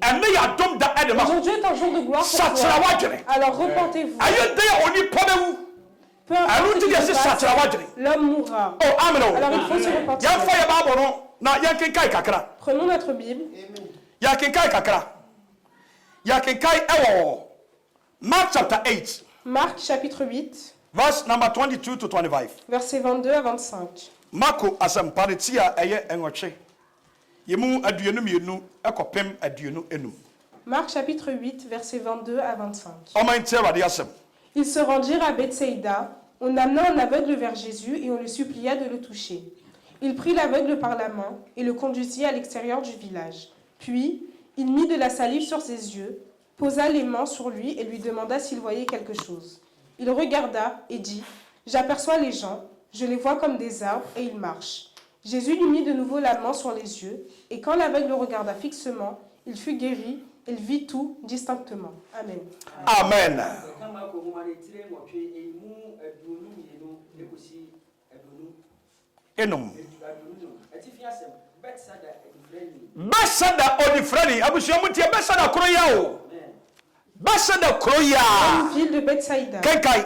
Aujourd'hui est un jour de gloire pour toi. Alors repentez-vous. Peu importe ce qui se passe, l'homme mourra. Alors il faut se repentir. Prenons notre Bible. Mark chapter 8. Marc chapitre 8. Verse number 22 to 25. Versets 22 à 25. Marco asam paritia eye enwoche. Yemu aduonu mienu ekopem aduonu enum. Marc chapitre 8 versets 22 à 25. Omaintie wade asem. Ils se rendirent à Bethsaïda. On amena un aveugle vers Jésus et on le supplia de le toucher. Il prit l'aveugle par la main et le conduisit à l'extérieur du village. Puis, il mit de la salive sur ses yeux, posa les mains sur lui et lui demanda s'il voyait quelque chose. Il regarda et dit « J'aperçois les gens, je les vois comme des arbres et ils marchent. » Jésus lui mit de nouveau la main sur les yeux et quand l'aveugle le regarda fixement, il fut guéri, il vit tout distinctement. Amen. Amen. Enum. Bethsaida odifrani abusia mutie Bethsaida kroya o. Bethsaida kroya. Une ville de Bethsaïda. Kenkai.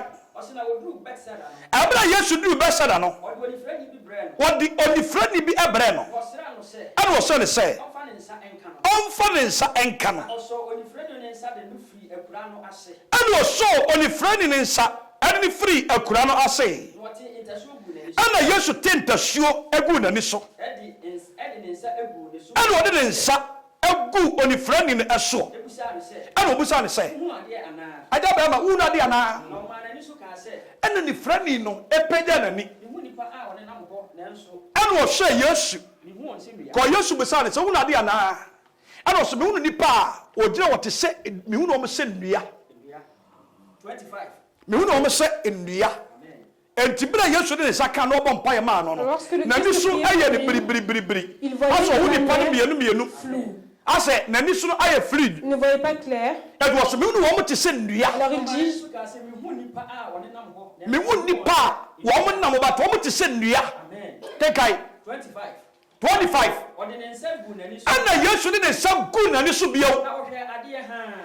Abra Yesu du Bethsaida no. Odi odifrani bi ebre no. Anu wo so ne se. Onfa ne nsa enka no. Anu wo so odifrani ne nsa eni free akura no ase. Ana Yesu tentasuo egu na ni so. Anu ode ne nsa egu onifrani ne eso. Anu obusa ne se. Aja ba ma una de ana. Anu ni frani no epeda na ni. Anu o hwe Yesu. Ko Yesu busa ne se una de ana. Anu so me unu nipa o gire wote se me unu o me se nnua. 25. Me unu o me se nnua. Entibra Yesu de saka no bompa ye ma no no. Na ni so aye ne bri. Aso hu ni pa mienu. Ase na ni so aye fluid. Il ne voyait pas clair. Et was me unu wo mo te se nnua. Alors il dit me hu ni pa wo mo nam ba to mo te se nnua. Tekai 25. Ana Yesu de nsa gu na ni so biyo.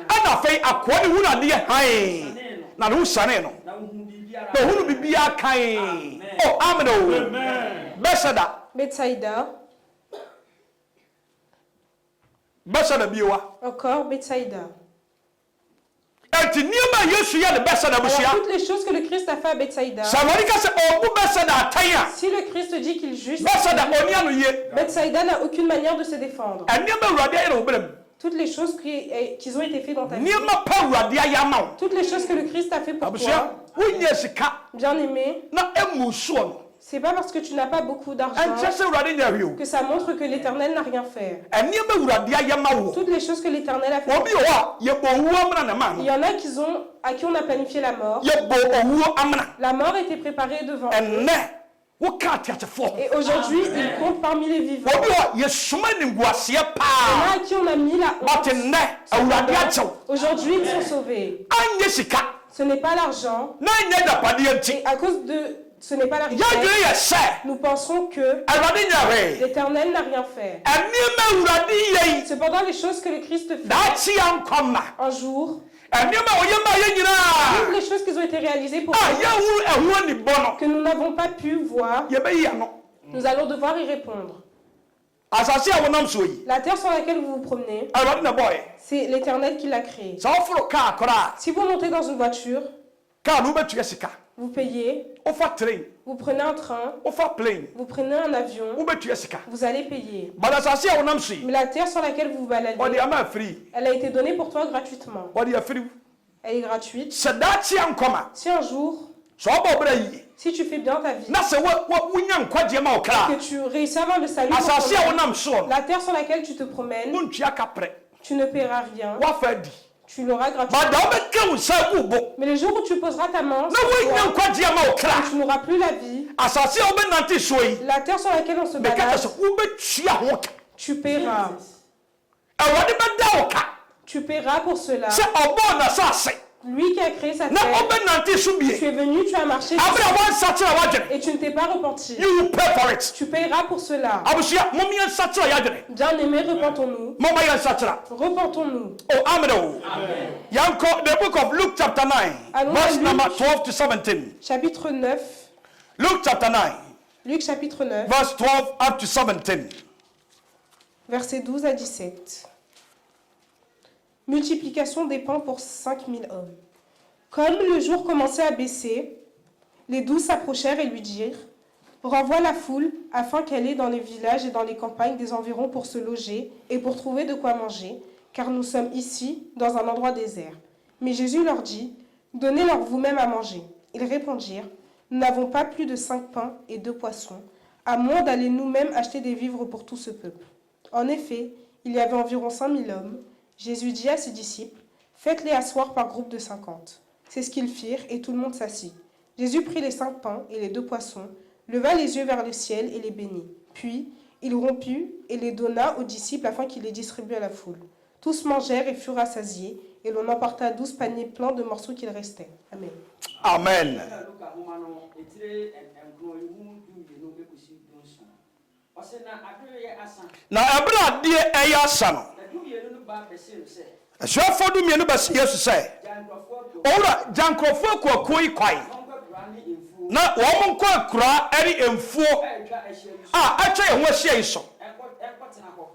Ana fei akwa ni hu na de han. Na no sane no. No hunu bibia kai. Oh amen. Bethsaïda. Bethsaida biwa. Encore Bethsaïda. Alors, toutes les choses que le Christ a fait à Bethsaïda. Si le Christ dit qu'il juge, Bethsaïda n'a aucune manière de se défendre. Toutes les choses qui ont été faites dans ta vie. Toutes les choses que le Christ a fait pour toi. Bien aimé. C'est pas parce que tu n'as pas beaucoup d'argent que ça montre que l'Éternel n'a rien fait. Toutes les choses que l'Éternel a fait pour toi. Il y en a à qui on a planifié la mort. La mort était préparée devant eux. Et aujourd'hui, ils comptent parmi les vivants. Il y en a à qui on a mis la honte. Aujourd'hui, ils sont sauvés. Ce n'est pas l'argent. Et à cause de Ce n'est pas la richesse. yɛdwene yɛ sɛ Nous pensons que awurade nyare l'Éternel n'a rien fait. ɛnneɛma awurade yɛ yi Cependant, les choses que le Christ fait daakye yɛ nkɔmma un jour, ɛnneɛma a ɔyɛ ma yɛ nyinaa toutes les choses qui ont été réalisées pour a nous, yɛhu ɛho anibɔ no que nous n'avons pas pu voir, yɛbɛyi ano nous allons devoir y répondre. asase a wonam soɔ yi La terre sur laquelle vous vous promenez, awurade na bɔɔɛ c'est l'Éternel qui l'a créée. sɛ woforo kaa koraa Si vous montez dans une voiture, kaa no wobɛtua sika vous payez, wofa train vous prenez un train, wofa plane vous prenez un avion, wobɛtua sika vous allez payer. but asase a wonam so yi Mais la terre sur laquelle vous vous baladez, ɔde ama afiri elle a été donnée pour toi gratuitement. ɔde afiri Elle est gratuite. sɛ daakye yɛ nkɔma Si un jour, sɛ ɔbɔ ɔbrɛ yie si tu fais bien ta vie, na sɛ wonya nkwagyeɛ ma wo kra que tu réussis à avoir le salut, pour asase a ton âme, wonam soɔ no la terre sur laquelle tu te promènes, wontua kaprɛ tu ne paieras rien, woafa adi tu l'auras gratuitement. but da wobɛka wo nsa gu wo bo Mais le jour où tu poseras ta main na sur wonya toi, nkwagyeɛ ma wo kra tu n'auras plus la vie, asase a wobɛnante soɔ yi la terre sur laquelle on se meka kyɛ balade, sɛ wobɛtua ho ka tu paieras. awurade bɛda wo ka Tu paieras pour cela. sɛ ɔbɔɔ n'asase Lui qui a créé sa na terre, ɔbɛnante so tu bie es venu, tu as marché abere a wansakyerɛ wadwene et tu ne t'es pas repenti. you will pay for it Tu paieras pour cela. abusua mommyɛ nsakyerɛ yɛadwene Bien-aimés, repentons-nous. momma yɛ nsakyerɛ Repentons-nous. oh amen o yɛnkɔ the book of Luke chapter 9 Allons verse à Luc. number 12 to 17 Chapitre 9, Luke chapter 9 Luc chapitre 9, verse 12 up to 17 versets 12 à 17. Multiplication des pains pour 5000 hommes. Comme le jour commençait à baisser, les 12 s'approchèrent et lui dirent « Renvoie la foule afin qu'elle aille dans les villages et dans les campagnes des environs pour se loger et pour trouver de quoi manger, car nous sommes ici, dans un endroit désert. » Mais Jésus leur dit « Donnez-leur vous-même à manger. » Ils répondirent « Nous n'avons pas plus de 5 pains et 2 poissons, à moins d'aller nous-mêmes acheter des vivres pour tout ce peuple. » En effet, il y avait environ 5000 hommes. Jésus dit à ses disciples « Faites-les asseoir par groupe de 50. » C'est ce qu'ils firent et tout le monde s'assit. Jésus prit les 5 pains et les 2 poissons, leva les yeux vers le ciel et les bénit. Puis, il romput et les donna aux disciples afin qu'ils les distribuent à la foule. Tous mangèrent et furent rassasiés, et l'on emporta 12 paniers pleins de morceaux qu'il restait. Amen. amen na ɛberɛ a adeɛ ɛyɛ asa no asuafoɔ dumienu bɛse yesu sɛ owura gya nkurɔfoɔ akuakuo yi kwae na wɔn nkɔ akuraa ɛne mfuo a atwa yɛn ho ahyia yi so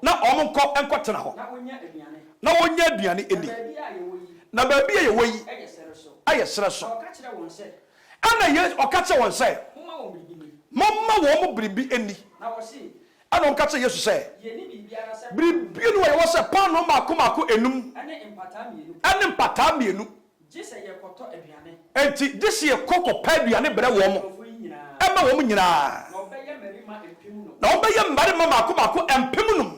na wɔn nkɔtena hɔ na wɔnyɛ aduane ani na baabi a yɛwɔ yi ayɛ serɛ so ɛna ɔka kyerɛ wɔn sɛ momma wɔn mo biribi ani ɛna ɔka kyerɛ yesu sɛ biribi no a yɛwɔ sɛ paano maako enum ɛne mpataa mmienu enti gye sɛ yɛkɔ kɔpɛ aduane brɛ wɔn mo ɛma wɔn mo nyinaa na wɔbɛyɛ mmarima maako mpem num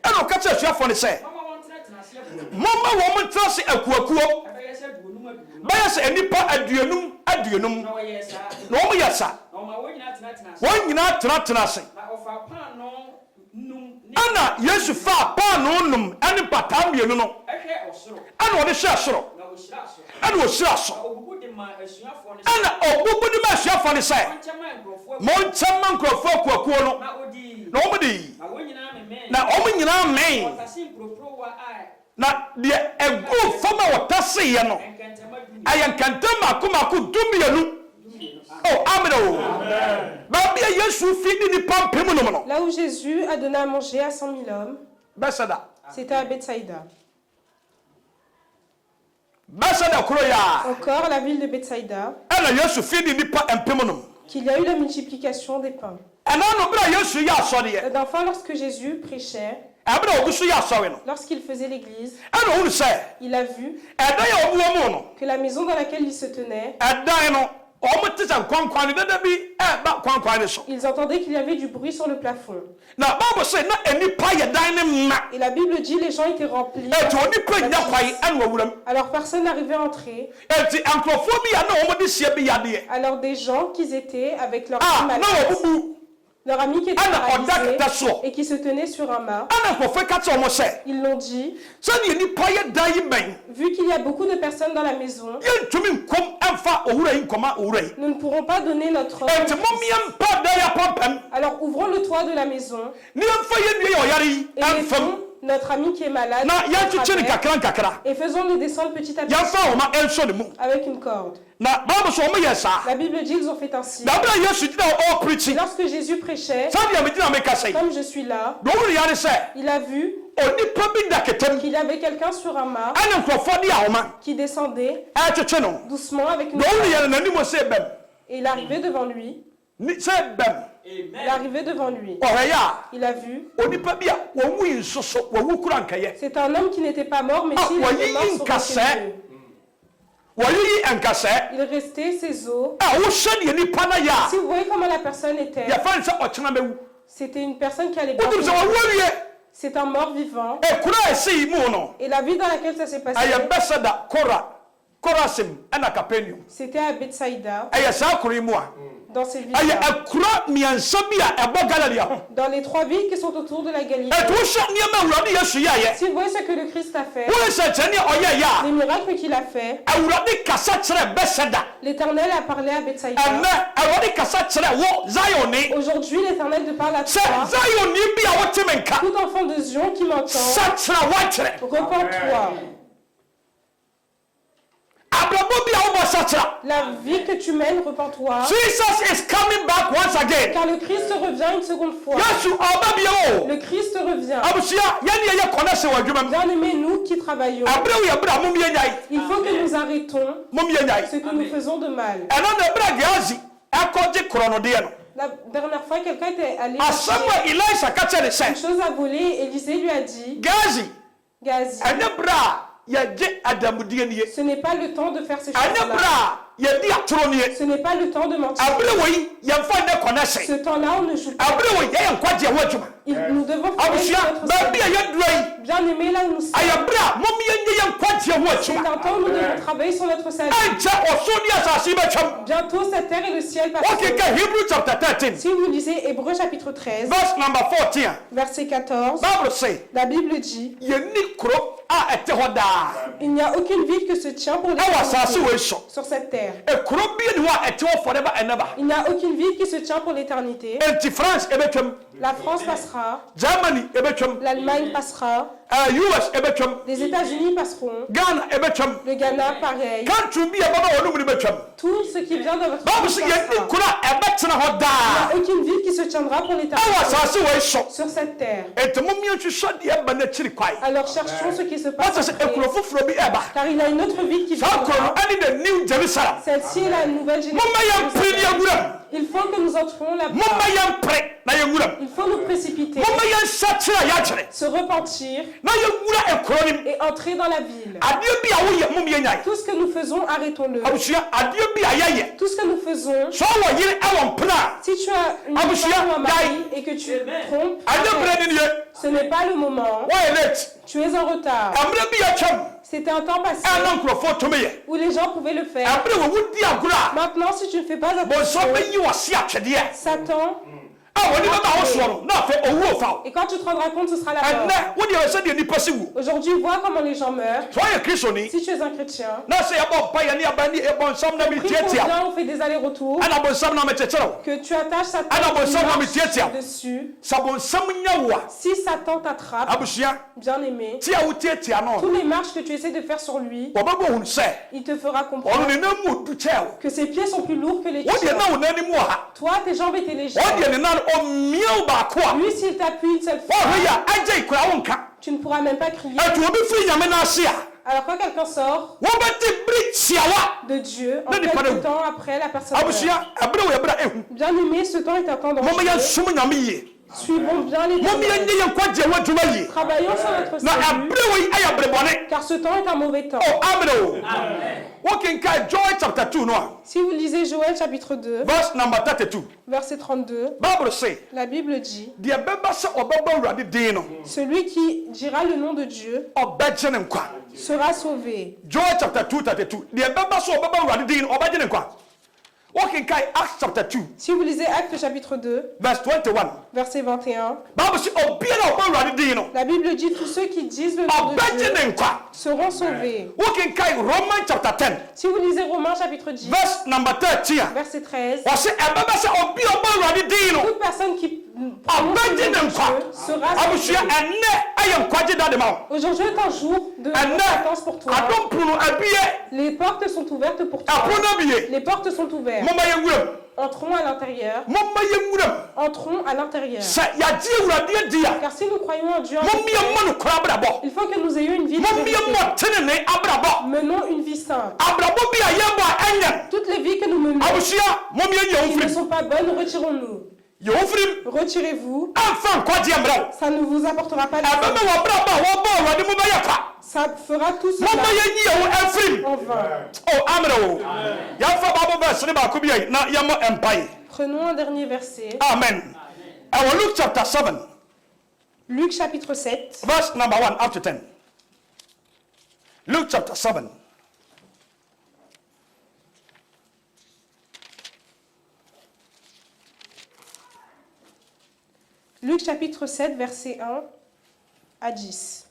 ɛna ɔka kyerɛ asuafoɔ no sɛ momma wɔn mo ntena se akuakuo bɛyɛ sɛ nnipa aduonum na wɔn yɛ sa wɔn nyinaa tenatena ase ɛna yesu faa paano num ɛne mpataa mmienu no ɛna ɔde hyɛ soro ɛna ɔhyira so ɛna ɔbubu de ma asuafoɔ no sɛ monkyɛ ma nkurɔfoɔ akuakuo no na wɔn di na wɔn nyinaa mɛn na deɛ ɛgu fam a wɔtaseeɛ no ɛyɛ nkɛntɛn maako dumienu oh amen o baabi a yesu fi di nipa mpem nom no Là où Jésus a donné à manger à 100 000 hommes, bɛsɛda c'était à Bethsaïda. kuro yɛ Encore la ville de Bethsaïda, ɛna yesu fi di nipa mpem nom qu'il y a eu la multiplication des pains. ɛna no bere a yesu yɛ asɔreɛ D'enfin, lorsque Jésus prêchait, ɛbere a ogu so yɛ asɔre no lorsqu'il faisait l'église, ɛna ohunu sɛ il a vu ɛdan a ɔbu wɔn mu no que la maison dans laquelle il se tenait, ɛdan no wɔn te sɛ nkwankwan ne dada bi ɛba kwankwan ne so ils entendaient qu'il y avait du bruit sur le plafond. na baabu sɛ na nipa yɛ dan ne mma Et la Bible dit les gens étaient remplis. ɛti onipa nya kwae ɛna wɔwura mu Alors personne n'arrivait à entrer. ɛti nkurɔfoɔ bi yɛ na wɔn de sie bi yadeɛ Alors des gens qui étaient avec leurs a femmes na malades, wɔbubu Leur ami qui était Anna paralysé Odak Tasso. et qui se tenait sur un mât, Anna Kofé Katso Mose. ils l'ont dit, Sani ni paye dayi ben. vu qu'il y a beaucoup de personnes dans la maison, Yen tumi kom enfa owura yin koma owura yin. nous ne pourrons pas donner notre offre. Enti momiyam pa daya pampam. Alors ouvrons le toit de la maison Ni enfa yen ni oyari et enfam. mettons notre ami qui est malade Na à yan chichini travers kakra. et faisons-le descendre petit à Yan petit fa oma elso ni mu. avec une corde. Na Bible so mo yesa. La Bible dit qu'ils ont fait ainsi. Da bra Yesu dina all Et preaching. lorsque Jésus prêchait, Sani ya medina me kasai. comme je suis là, Do wuri ya se. il a vu Oni pabi da ketem. qu'il y avait quelqu'un sur un mât Ana nkrofo di ahoma. qui descendait A chichi no. doucement avec une Do wuri corde. ya na ni mo se bem. Et il arrivait devant lui. Ni se bem. Il arrivait devant lui. Ohaya. Il a vu. Oni pabi a wo wu insoso, wo wu kura nkaye. C'est un homme qui n'était pas mort, mais Ah, s'il voyez était mort, une son cassette. Dieu. Wo yi enkase. Il restait ses os. A wo hye ni pa na ya. Si vous voyez comment la personne était, Ya fa nse ochena mewu. c'était une personne qui allait Wo dum se wo mourir. wie. C'est un mort vivant. E kura esi mu no. Et la vie dans laquelle ça s'est passé, Aye beseda Korasim ana Capernaum. c'était à Bethsaïda, Aye sa kuri mu a. dans ces Aye villes-là. akura miansa bi a ebo Galilea ho. Dans les 3 villes qui sont autour de la Galilée. E to hye niam awurade Yesu ya ye. Si vous voyez ce que le Christ a fait, Wo se tani oye ya. les miracles qu'il a fait, Awurade kasa kire beseda. l'Éternel a parlé à Bethsaïda. Ame awurade kasa kire wo Zion ni. Aujourd'hui, l'Éternel te parle à Se toi, Zion ni bi a wotemenka. tout enfant de Zion qui m'entend, Sa kire wa kire. repens-toi. Abrabo bi a wo sa kire. La vie que tu mènes, repens-toi. Jesus is coming back once again. Car le Christ revient une seconde fois. Yesu oba bi o. Le Christ revient. Abusia yani ye connection wa dwuma. Bien-aimés, nous qui travaillons, Abreu ya bra mum ye nyai. il faut que nous arrêtons Mum ye nyai. ce que nous faisons de mal. Eno na bra Gehazi akọji krono de no. La dernière fois, quelqu'un était allé Asamwa chercher Elisha ka tell une say. chose à voler. Élisée lui a dit, Gehazi Gazi, ene bra ya je adamudie nie. ce n'est pas le temps de faire ces Ene choses-là. bra ya di atoro nie. Ce n'est pas le temps de mentir. Abreu yi ya fa ne connection. Ce temps-là, on ne joue pas. Abreu yi ya nkwaje wa dwuma. Nous devons faire Abusia notre ba bi salut. ya duai. Bien-aimés, là où nous sommes, Ayabra mum ye nye ya nkwaje wa c'est dwuma. un temps où nous devons travailler sur notre salut. Ancha osoni asasi be twam. Bientôt, cette terre et le ciel Okay, passeront. Hebrew chapter 13. Si vous lisez Hébreux chapitre 13, Verse number 14. verset 14, Bible say, la Bible dit, yeni kuro a ete hɔ daa. il n'y a aucune ville que se tient pour les Ɛwɔ asase éternité wɔ so. sur cette terre. Ekuro bi ni hɔ a ɛte hɔ forever and ever. Il n'y a aucune ville qui se tient pour l'éternité. Enti France ebetwam, La France passera, Germany ebetwam, l'Allemagne passera, US ebetwam, les États-Unis passeront, Ghana ebetwam. le Ghana pareil. Country bi a baba wɔn mu ni betwam. Tout ce qui vient de votre Bible pays say passera. yeni kuro a ɛbɛtena hɔ Il n'y daa. a aucune ville qui se tiendra pour Ɛwɔ l'éternité asase wɔ so. sur cette terre. Enti mo mia hwehwɛ deɛ ɛba n'akyiri kwae. Alors cherchons ce qui se passe Wɔte sɛ après. ekuro foforɔ bi ɛba. Car il y a une autre ville qui Saa kuro no viendra. ɛne the New Jerusalem. Celle-ci est la nouvelle Momma yɛn pere ne génération. yɛwuram. Il faut que nous entrions là-bas. Momma yɛn pere na yɛwuram. Il faut nous précipiter, Momma yɛn nsakyere a yɛakyere. se repentir Na yɛwura ekuro nim. et entrer dans la ville. Adeɛ bi a woyɛ mom yɛ nyae. Tout ce que nous faisons, arrêtons-le. Abusua adeɛ bi a yɛyɛ. Tout ce que nous faisons, Sɛ ɔwɔ yere ɛwɔ mpena a. si tu as une Abusua, femme ou un mari die. et que tu trompes, Adeɛ arrête. berɛ ne nie. Ce n'est pas le moment. Wɔyɛ late. Tu es en retard. Mmerɛ bi yɛtwam. C'était un temps passé Ɛna nkurɔfoɔ tumi yɛ. où les gens pouvaient le faire. Mmerɛ wɔ wodi agorɔ a. Maintenant, si tu ne fais pas Bɔnsɔn attention, bɛyi wɔ se atwedeɛ. Satan, A wɔde bɛba wo soɔ no na afei owuo fa wo. et quand tu te rendras compte, ce sera la mort. Ɛnnɛ wodeɛ wɔ sɛdeɛ nnipa si wu. Aujourd'hui, vois comment les gens meurent. Sɛ ɔyɛ kristoni Si tu es un chrétien, na sɛ yɛbɔ mpayɛ ne yɛba ne yɛbɔ nsɛm na prie pour metiatia wo. bien, on fait des allers-retours, Ɛna bɔnsɛm na mekyekyere wo. que tu attaches Satan Alors, bon, tu ça, on va marches me tirer. dessus. Sɛ bɔnsɛm nya wo a. Si Satan t'attrape, Abusua bien-aimé, tia wo tiatia no. toutes les marches que tu essaies de faire sur lui, Wɔbɛbɔ wo sɛ il te fera ɔno comprendre ne nam mu odu kyɛɛ wo. que ses pieds sont plus lourds que les Wodeɛ tiens. na wo n'anim wɔ ha. Toi, tes jambes étaient légères. Wodeɛ ne nan ɔmmia wo baako a. Lui, s'il t'appuie une seule fois, Wɔhwɛ yi a agye ikora wo nka. tu ne pourras même pas crier. Ɛto obi firi nyame no ase a. Alors quand quelqu'un sort Wɔbɛte bere tiawa. de Dieu, en Ne dis pas de- quelques temps après, la personne meurt. Abusua ɛberɛ wo yɛberɛ ehu. Bien-aimé, ce temps est un temps Mɔmɔ dangereux. yɛnsom nyame yie. Suivons bien les Mɔmɔ yɛnyɛ derniers. yɛn nkwagyeɛ wo adwuma yie. Travaillons sur notre Na salut, ɛberɛ wo yi ayɛ bere bɔne. car ce temps est un mauvais temps. Oh, amen o. Wokenkae Joel chapter 2 no a. Si vous lisez Joël chapitre 2, Verse number 32. verset 32, Bible say. la Bible dit, Deɛ bɛba sɛ ɔbɛbɔ Awurade din no. celui qui dira le nom de Dieu Ɔbɛgye ne nkwa. sera sauvé. Joel chapter 2:32. Deɛ bɛba sɛ ɔbɛbɔ Awurade din no ɔbɛgye ne nkwa. Walking Kai Acts chapter 2, Si vous lisez Actes chapitre 2, verse 21. verset 21, Bible says, Obiara Oba Awurade no. la Bible dit tous ceux qui disent le nom de Dieu Obegye ne nkwa. seront sauvés. Walking Kai Romans chapter 10, Si vous lisez Romains chapitre 10, verse number 13. verset 13, Wɔse ɛbɛbɛ sɛ obi a ɔbɔ Awurade din no. toute personne qui prononce le Obegye nom ne de nkwa. Dieu sera Abusua sauvée. ɛnnɛ ɛyɛ nkwagye dade ma wo. Aujourd'hui est un jour de Ɛnnɛ repentance pour toi. adompono abie. Les portes sont ouvertes pour toi. Ɛpono abie. Les portes sont ouvertes. Momma yɛnwuram. Entrons à l'intérieur. Momma yɛnwuram. Entrons à l'intérieur. Sɛ yɛagye Awurade adi a, Car si nous croyons en Dieu, en momma vérité, yɛmmɔ no kora abrabɔ. il faut que nous ayons une vie de Momma vérité. yɛmmɔ tenene abrabɔ. Menons une vie sainte. Abrabɔ bi a yɛmmɔ a ɛnyɛ. Toutes les vies que nous menons Abusua, momma yɛnyɛ wo qui ne firim. sont pas bonnes, retirons-nous. Yɛ wo firim. Retirez-vous. Amfa nkwagye mmrɛ wo. Ça ne vous apportera pas de Ɛbɛma vie. wɔ abrabɔ a wɔbɔ Awurade mu bɛyɛ kwa. Ça fera tout Momma cela yɛnyi wo afirim. en vain. Oh, amrɛ wo. Yɛmfa Bible verse ne baako bi yɛ na yɛmmɔ mpae. Prenons un dernier verset. Amen. Ɛwɔ Luke chapter 7, Luc chapitre 7, verse number 1 up to 10. Luke chapter 7. Luc chapitre 7, verset 1 à 10.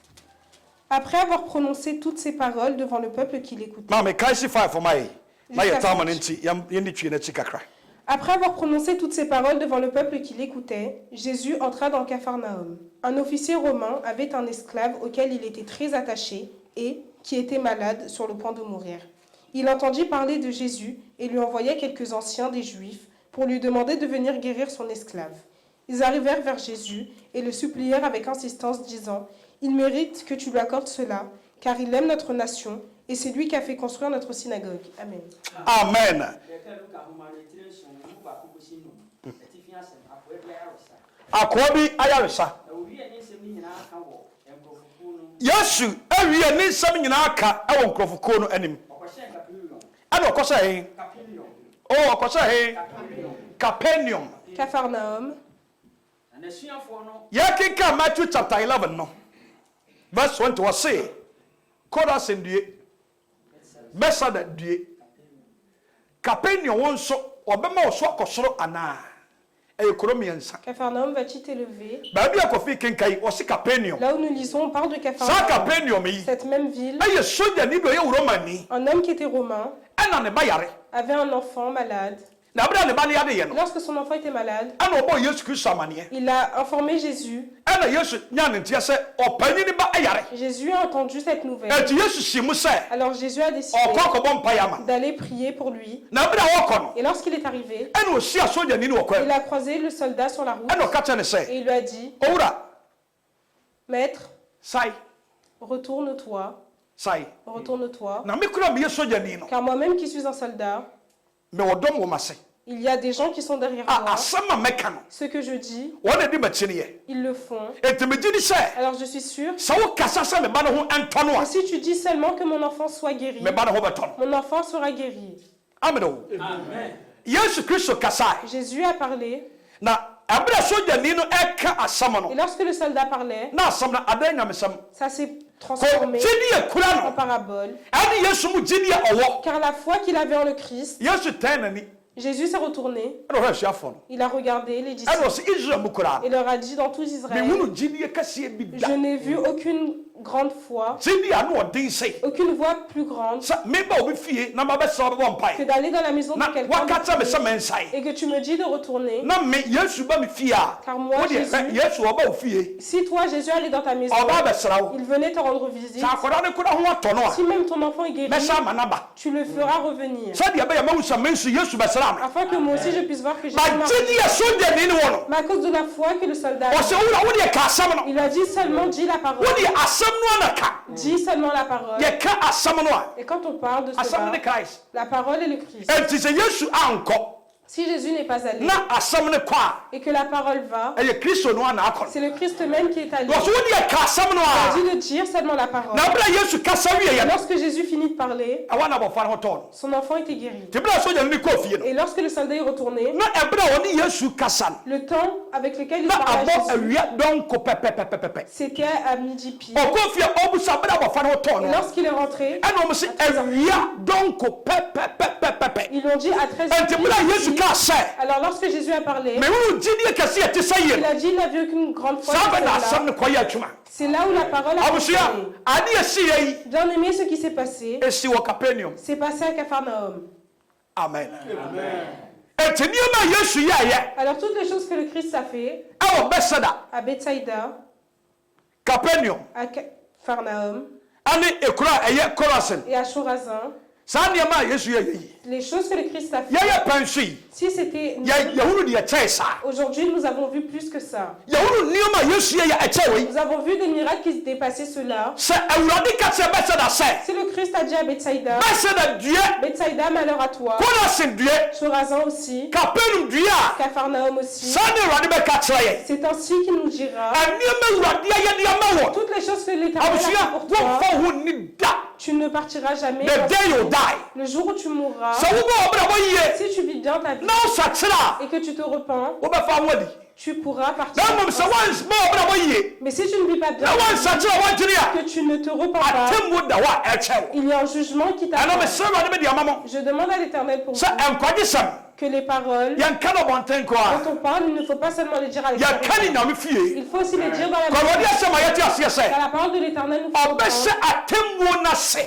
Après avoir prononcé toutes ces paroles devant le peuple qui l'écoutait, Maame, kae si 5 for my. Na yɛ Jusqu'à taama no 5. nti yɛndi twie n'akyi kakra. Après avoir prononcé toutes ces paroles devant le peuple qui l'écoutait, Jésus entra dans Capharnaüm. Un officier romain avait un esclave auquel il était très attaché et qui était malade sur le point de mourir. Il entendit parler de Jésus et lui envoya quelques anciens des Juifs pour lui demander de venir guérir son esclave. Ils arrivèrent vers Jésus et le supplièrent avec insistance, disant « Il mérite que tu lui accordes cela, car il aime notre nation et c'est lui qui a fait construire notre synagogue. » Amen. Amen. Akoa bi ayaresa. Yesu awie ne nsɛm nyinaa ka ɛwɔ nkurɔfokuo no anim. Ɛna ɔkɔsɛ he? Oh, ɔkɔsɛ he? Capernaum. Capharnaüm. Yɛkenka Matthew chapter 11 no. Verse 20 wɔse, Korasin due, Bethsaida due, Capernaum wɔn nso ɔbɛma wo so akɔsoro anaa. Ɛyɛ kuro mmiɛnsa. Capharnaüm va-t-il t'élever? Baabi akɔfi kenkai wɔse Capernaum. Là où nous lisons, on parle de Saa Capharnaüm. Capernaum yi, Cette même ville, ɛyɛ sogyani bi a ɔyɛ Romani, un homme qui était romain ɛna ne ba yare. avait un enfant malade. Na abira ne ba ne yade yɛ no, Lorsque son enfant était malade, ɛna ɔbɔ Yesu Kristo amaneɛ. il a informé Jésus. Ɛna Yesu nya ne nteɛ sɛ ɔpanyin ba ɛyare. Jésus a entendu cette nouvelle. Ɛnti Yesu si mu sɛ Alors Jésus a décidé ɔkɔ akɔbɔ mpaeɛ ama. d'aller prier pour lui. Na abira wɔkɔ no, Et lorsqu'il est arrivé, ɛna osia sogyani no wɔ kwan il mu. a croisé le soldat sur la route Ɛna ɔka kyerɛ ne sɛ, et il lui a dit, owura, Maître, sae, retourne-toi, sae. retourne-toi. Na me kura meyɛ sogyani no, Car moi-même qui suis un soldat, mewɔ dɔm wɔ m'ase. il y a des gens qui sont derrière A moi. asɛm a mɛka no, Ce que je dis, wɔn na di m'akyi no yɛ. ils le font. Enti megye di sɛ, Alors je suis sûre sɛ wokasa sɛ me ba no ho ɛntɔ no que a, si tu dis seulement que mon enfant soit guéri, me ba no ho bɛtɔ no. mon enfant sera guéri. Amen o. Yesu Kristo kasae. Jésus a parlé, Na abira sogyani no ɛka asɛm et no, lorsque le soldat parlait, na asɛm no adan nyamesɛm. ça s'est Ko transformé gyidi yɛ kura en no, parabole. ɛne Yesu mu gyidi yɛ ɔwɔ. Car la foi qu'il avait en le Christ, Yesu tɛn n'ani, Jésus s'est retourné, ɛna ɔhwɛ asuafoɔ no. il a regardé les Ɛna disciples ɔsɛ Israel mu koraa et no, leur a dit dans tout Israël, mehunu gyidi yɛ kɛseɛ bi je da. n'ai vu aucune grande foi, Gyidi a ne ɔden sɛ, aucune voix plus grande sɛ meba obi fie na mabɛsɛ ɔbɛbɔ que mpae. d'aller dans la maison de Na quelqu'un waka kyerɛ me sɛ de prier, mensae. et que tu me dis de retourner. Na me Yesu ba me fie a, Car moi, wodeɛ Jésus- hwɛ, Yesu ɔba wo fie, Si toi, Jésus, allait dans ta maison, ɔba abɛsra wo. il venait te rendre visite. Sɛ akwadaa no koraa ho atɔ no a, Si même ton enfant est guéri, mɛsa ama n'aba. tu le feras revenir. Sɛdeɛ ɛbɛyɛ mahu sɛ me nso Yesu bɛsra me. Afin que moi aussi je puisse voir que Jésus Ba m'a gyidi yɛ sogyani no wɔ no. Mais à cause de la foi que le soldat a, Ɔsɛ wura wodeɛ ka asɛm no. il lui a dit seulement dis la parole. Wodeɛ asɛm no ana ka. Dis seulement la parole. Yɛka asɛm no a, Et quand on parle de asɛm no ne cela, Christ. la parole est le Christ. Enti sɛ Yesu ankɔ, Si Jésus n'est pas allé na asam ne kwa et que la parole va, e ye Kristo no na akọ c'est le Christ même qui est allé. so wodi e ka asam no Il a a dit de dire seulement la parole. na bla Yesu kasa wie ye Lorsque Jésus finit de parler, awana bo fa ho ton son enfant était guéri. te bla so ni ko fie no Et lorsque le soldat est retourné, na e bla oni Yesu kasa le temps avec lequel il na parlait abo à Jésus, awia don ko pepepepepe c'était à midi pile. o ko fie obu sa bla bo fa ho ton Et lorsqu'il est rentré, e no mo se awia don ko pepepepepe ils l'ont dit à 13 e te bla Yesu heures. kasa Alors lorsque Jésus a parlé, mais wo di ni kase ye te saye il a dit il n'a vu aucune grande foi. sa ba na que asam celle-là. ne ko ye atuma C'est là où la parole a abusia fonctionné. ade esi yi Bien aimé, ce qui s'est passé, esi wo Capernaum c'est passé à Capharnaüm. amen enti nneɛma a Yesu yɛɛyɛ Alors toutes les choses que le Christ a fait ɛwɔ Bethsaida à Bethsaïda, Capernaum à Capharnaüm ane ekura a ɛyɛ Korasin et à Chorazin, saa nneɛma a Yesu yɛɛyɛ yi les choses que le Christ a fait, yɛyɛ pɛnso yi si c'était... yɛhunu deɛ ɛkyɛe saa Aujourd'hui, nous avons vu plus que ça. yɛhunu nneɛma a Yesu yɛyɛ ɛkyɛe wɔ yi Nous avons vu des miracles qui dépassaient cela. sɛ Awurade ka kyerɛ Bethsaida sɛ Si le Christ a dit à Bethsaïda, Bethsaida due Bethsaïda, malheur à toi, Korasin due Chorazin aussi, Capernaum due a Capharnaüm aussi, saa ne Awurade bɛka kyerɛ yɛn c'est ainsi qu'il nous dira nneɛma Awurade ayɛ de ama wɔn toutes les choses que l'Éternel a abusua fait pour toi. wɔmfa ho ni da Tu ne partiras jamais. the day you die Le jour où tu mourras, sɛ wobɛ ɔbrabɔ yie si tu vis bien ta vie na wosakyerɛ a et que tu te repens, wobɛfa ho adi tu pourras partir. na mmom sɛ woansma ɔbrabɔ yie Mais si tu ne vis pas bien na woansakyerɛ a woadwene a que tu ne te repens pas, atemmu da hɔ a ɛkyɛ wo il y a un jugement qui ɛno t'attend. mesrɛ Awurade bɛde ama mo Je demande à l'Éternel pour sɛ vous nkwagyesɛm que les paroles, yɛnka no bɔnten ko a quand on parle, il ne faut pas seulement les dire à yɛka ne l'extérieur. nyame fie Il faut aussi les dire dans la kɔwɔde maison. asɛm a yɛte aseɛ sɛ Car la parole de l'Éternel nous fait ɔbɛhyɛ comprendre atemmuo no ase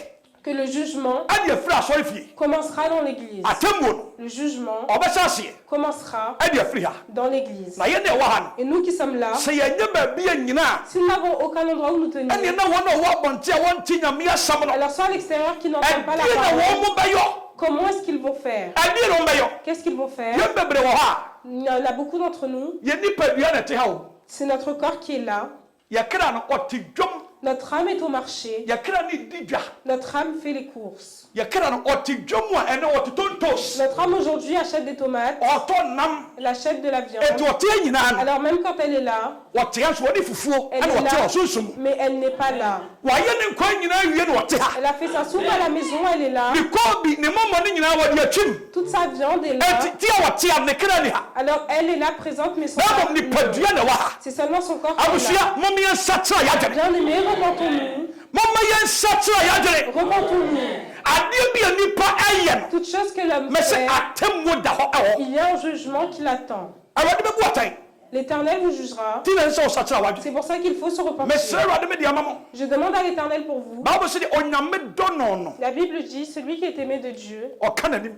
que le jugement ɛde afiri asɔre fie commencera dans l'église. atemmuo no Le jugement ɔbɛhyɛ aseɛ commencera ɛde afiri ha dans l'église. na yɛne ɛwɔ ha Et nous qui sommes là, no sɛ yɛnyɛ baabi a nyinaa si nous n'avons aucun endroit où nous tenir, ɛneɛ na wɔn a wɔwɔ abɔnte a wɔnte nyame asɛm no alors soit à l'extérieur qui n'entendent pas la ɛdeɛ na parole, wɔn mo bɛyɔ comment est-ce qu'ils vont faire? ɛdeɛ na wɔn bɛyɔ Qu'est-ce qu'ils vont faire? yɛn bebree wɔ hɔ a Il y en a beaucoup d'entre nous, yɛn nipadua na ɛte ha o c'est notre corps qui est là, yɛkra no ɔte dwom notre âme est au marché, yɛkra ne di dwa notre âme fait les courses. yɛkra no ɔte dwom a ɛne ɔte tontos Notre âme aujourd'hui achète des tomates, ɔtɔ nam elle achète de la viande. ɛti ɔte nyinaa no Alors même quand elle est là, ɔte nso ɔde fufuo elle ɛne est ɔte là, ɔsonsom mais elle n'est pas là. wayɛ ne nkwa nyinaa wie na ɔte ha Elle a fait sa soupe à la maison, elle est là, ne kɔɔ bi ne mɔmɔ ne nyinaa wɔde atwim toute sa viande est là. ɛti ti a wɔte a ne kra ne ha Alors elle est là présente, mais son na corps mmom n'est nipadua na ɛwɔ ha C'est seulement son corps qui est là. abusua mɔmɔ yɛn nsakyerɛ yɛadwene Bien aimé, repentons-nous, mɔmɔ yɛn nsakyerɛ yɛadwene repentons-nous. adeɛ bi a nipa ɛyɛ no Toute chose que l'homme mɛ sɛ fait, atemmuo da hɔ ɛwɔ il y a un jugement qui l'attend. awurade bɛbu ɔtɛn L'Éternel vous jugera. ti na nsɛ ɔsakyerɛ wadwene C'est pour ça qu'il faut se mɛsrɛ repentir. awurade bɛde ama mo Je demande à l'Éternel pour vous. bible sɛ de onyame dɔ no no La Bible dit, celui qui est aimé de Dieu, ɔka n'anim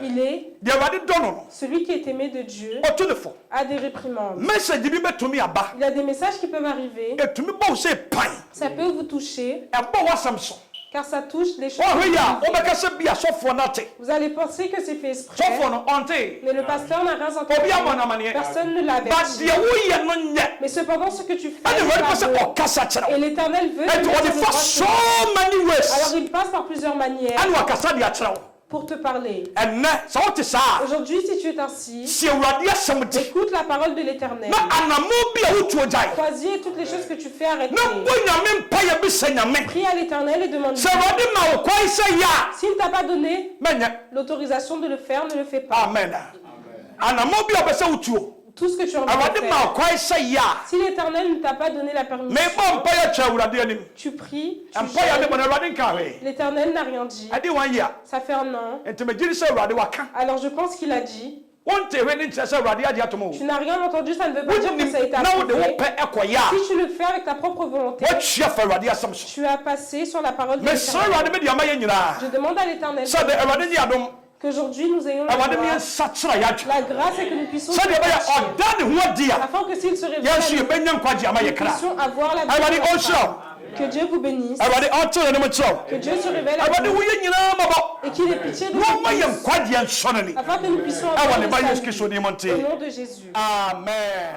il est, deɛ awurade dɔ no no celui qui est aimé de Dieu, ɔto ne fo a des réprimandes. message bi bɛtumi aba Il y a des messages qui peuvent arriver, ɛtumi bɔ wo sɛ pan ça peut vous toucher, ɛbɔ w'asɛm so car ça touche des choses. wɔhwɛ yi a wobɛka sɛ bi asɔfoɔ no ate Vous allez penser que c'est fait exprès, sɔfoɔ no ɔnte mais le pasteur n'a rien obi ama no entendu. amanneɛ Personne ne l'a but averti. deɛ woyɛ no nyɛ Mais cependant, ce que tu fais, ɛne awurade pɛ c'est sɛ pas bon. ɔkasa kyerɛ Et wo l'Éternel veut te ɛnti mettre ɔde sur le fa droit so chemin. many Alors ways il passe par plusieurs manières ɛne wakasa de akyerɛ wo pour te parler. ɛnnɛ sɛ wote saa Aujourd'hui, si tu es ainsi, si awurade asɛm di écoute la parole de l'Éternel. na anamo bi a wotuo gyae Choisis toutes les choses que tu fais arrêter. na bɔ nyame mpayɛ bi sɛ nyame Prie à l'Éternel et demande. sɛ awurade ma wo kwan sɛ yɛ a S'il ne t'a pas donné mɛnyɛ l'autorisation de le faire, ne le fais pas. amen anamo bi a wopɛ sɛ wotuo Tout ce que tu as envie de awurade ma faire. wo kwan sɛ yɛ a Si l'Éternel ne t'a pas donné la permission, mebɔ mpayɛ kyerɛ awurade anim tu pries, tu mpayɛ ne jeûnes. bɔ no awurade nka hwee L'Éternel n'a rien dit. ɛde wan yi a Ça fait un an. nti megyere sɛ awurade waka Alors je pense qu'il a dit. wonte hwɛ ne nkyerɛ sɛ awurade agye atom wo Tu n'as rien entendu, ça ne veut pas dire que wonim ça a été na wode wo approuvé. pɛ ɛkɔyɛ a Si tu le fais avec ta propre volonté, woatua fa awurade asɛm so tu as passé sur la parole de mesrɛ l'Éternel. awurade bɛde ama yɛ nyinaa Je demande à l'Éternel sɛ de awurade nye adom qu'aujourd'hui nous ayons la awurade ne grâce, yɛnsakyerɛ yɛadwe la grâce et que nous puissions sɛdeɛ ɛbɛyɛ marcher, ɔda ne ho adi a afin que s'il se révèle, yɛn nso à nous, yɛbɛnya nkwagye ama yɛ nous kra puissions avoir la awurade grâce. ɔnhyerɛ wo Que Dieu vous bénisse, awurade ɔntew n'anim kyerɛ que wo Dieu se révèle à awurade nous woyɛ nyinaa mɔbɔ et qu'il ait pitié de na ɔma yɛ nous tous, nkwagyeɛ nsɔ no ni afin que nous puissions ɛwɔ avoir ne le ba yesu salut. kristo din mu nte Au nom de Jésus. amen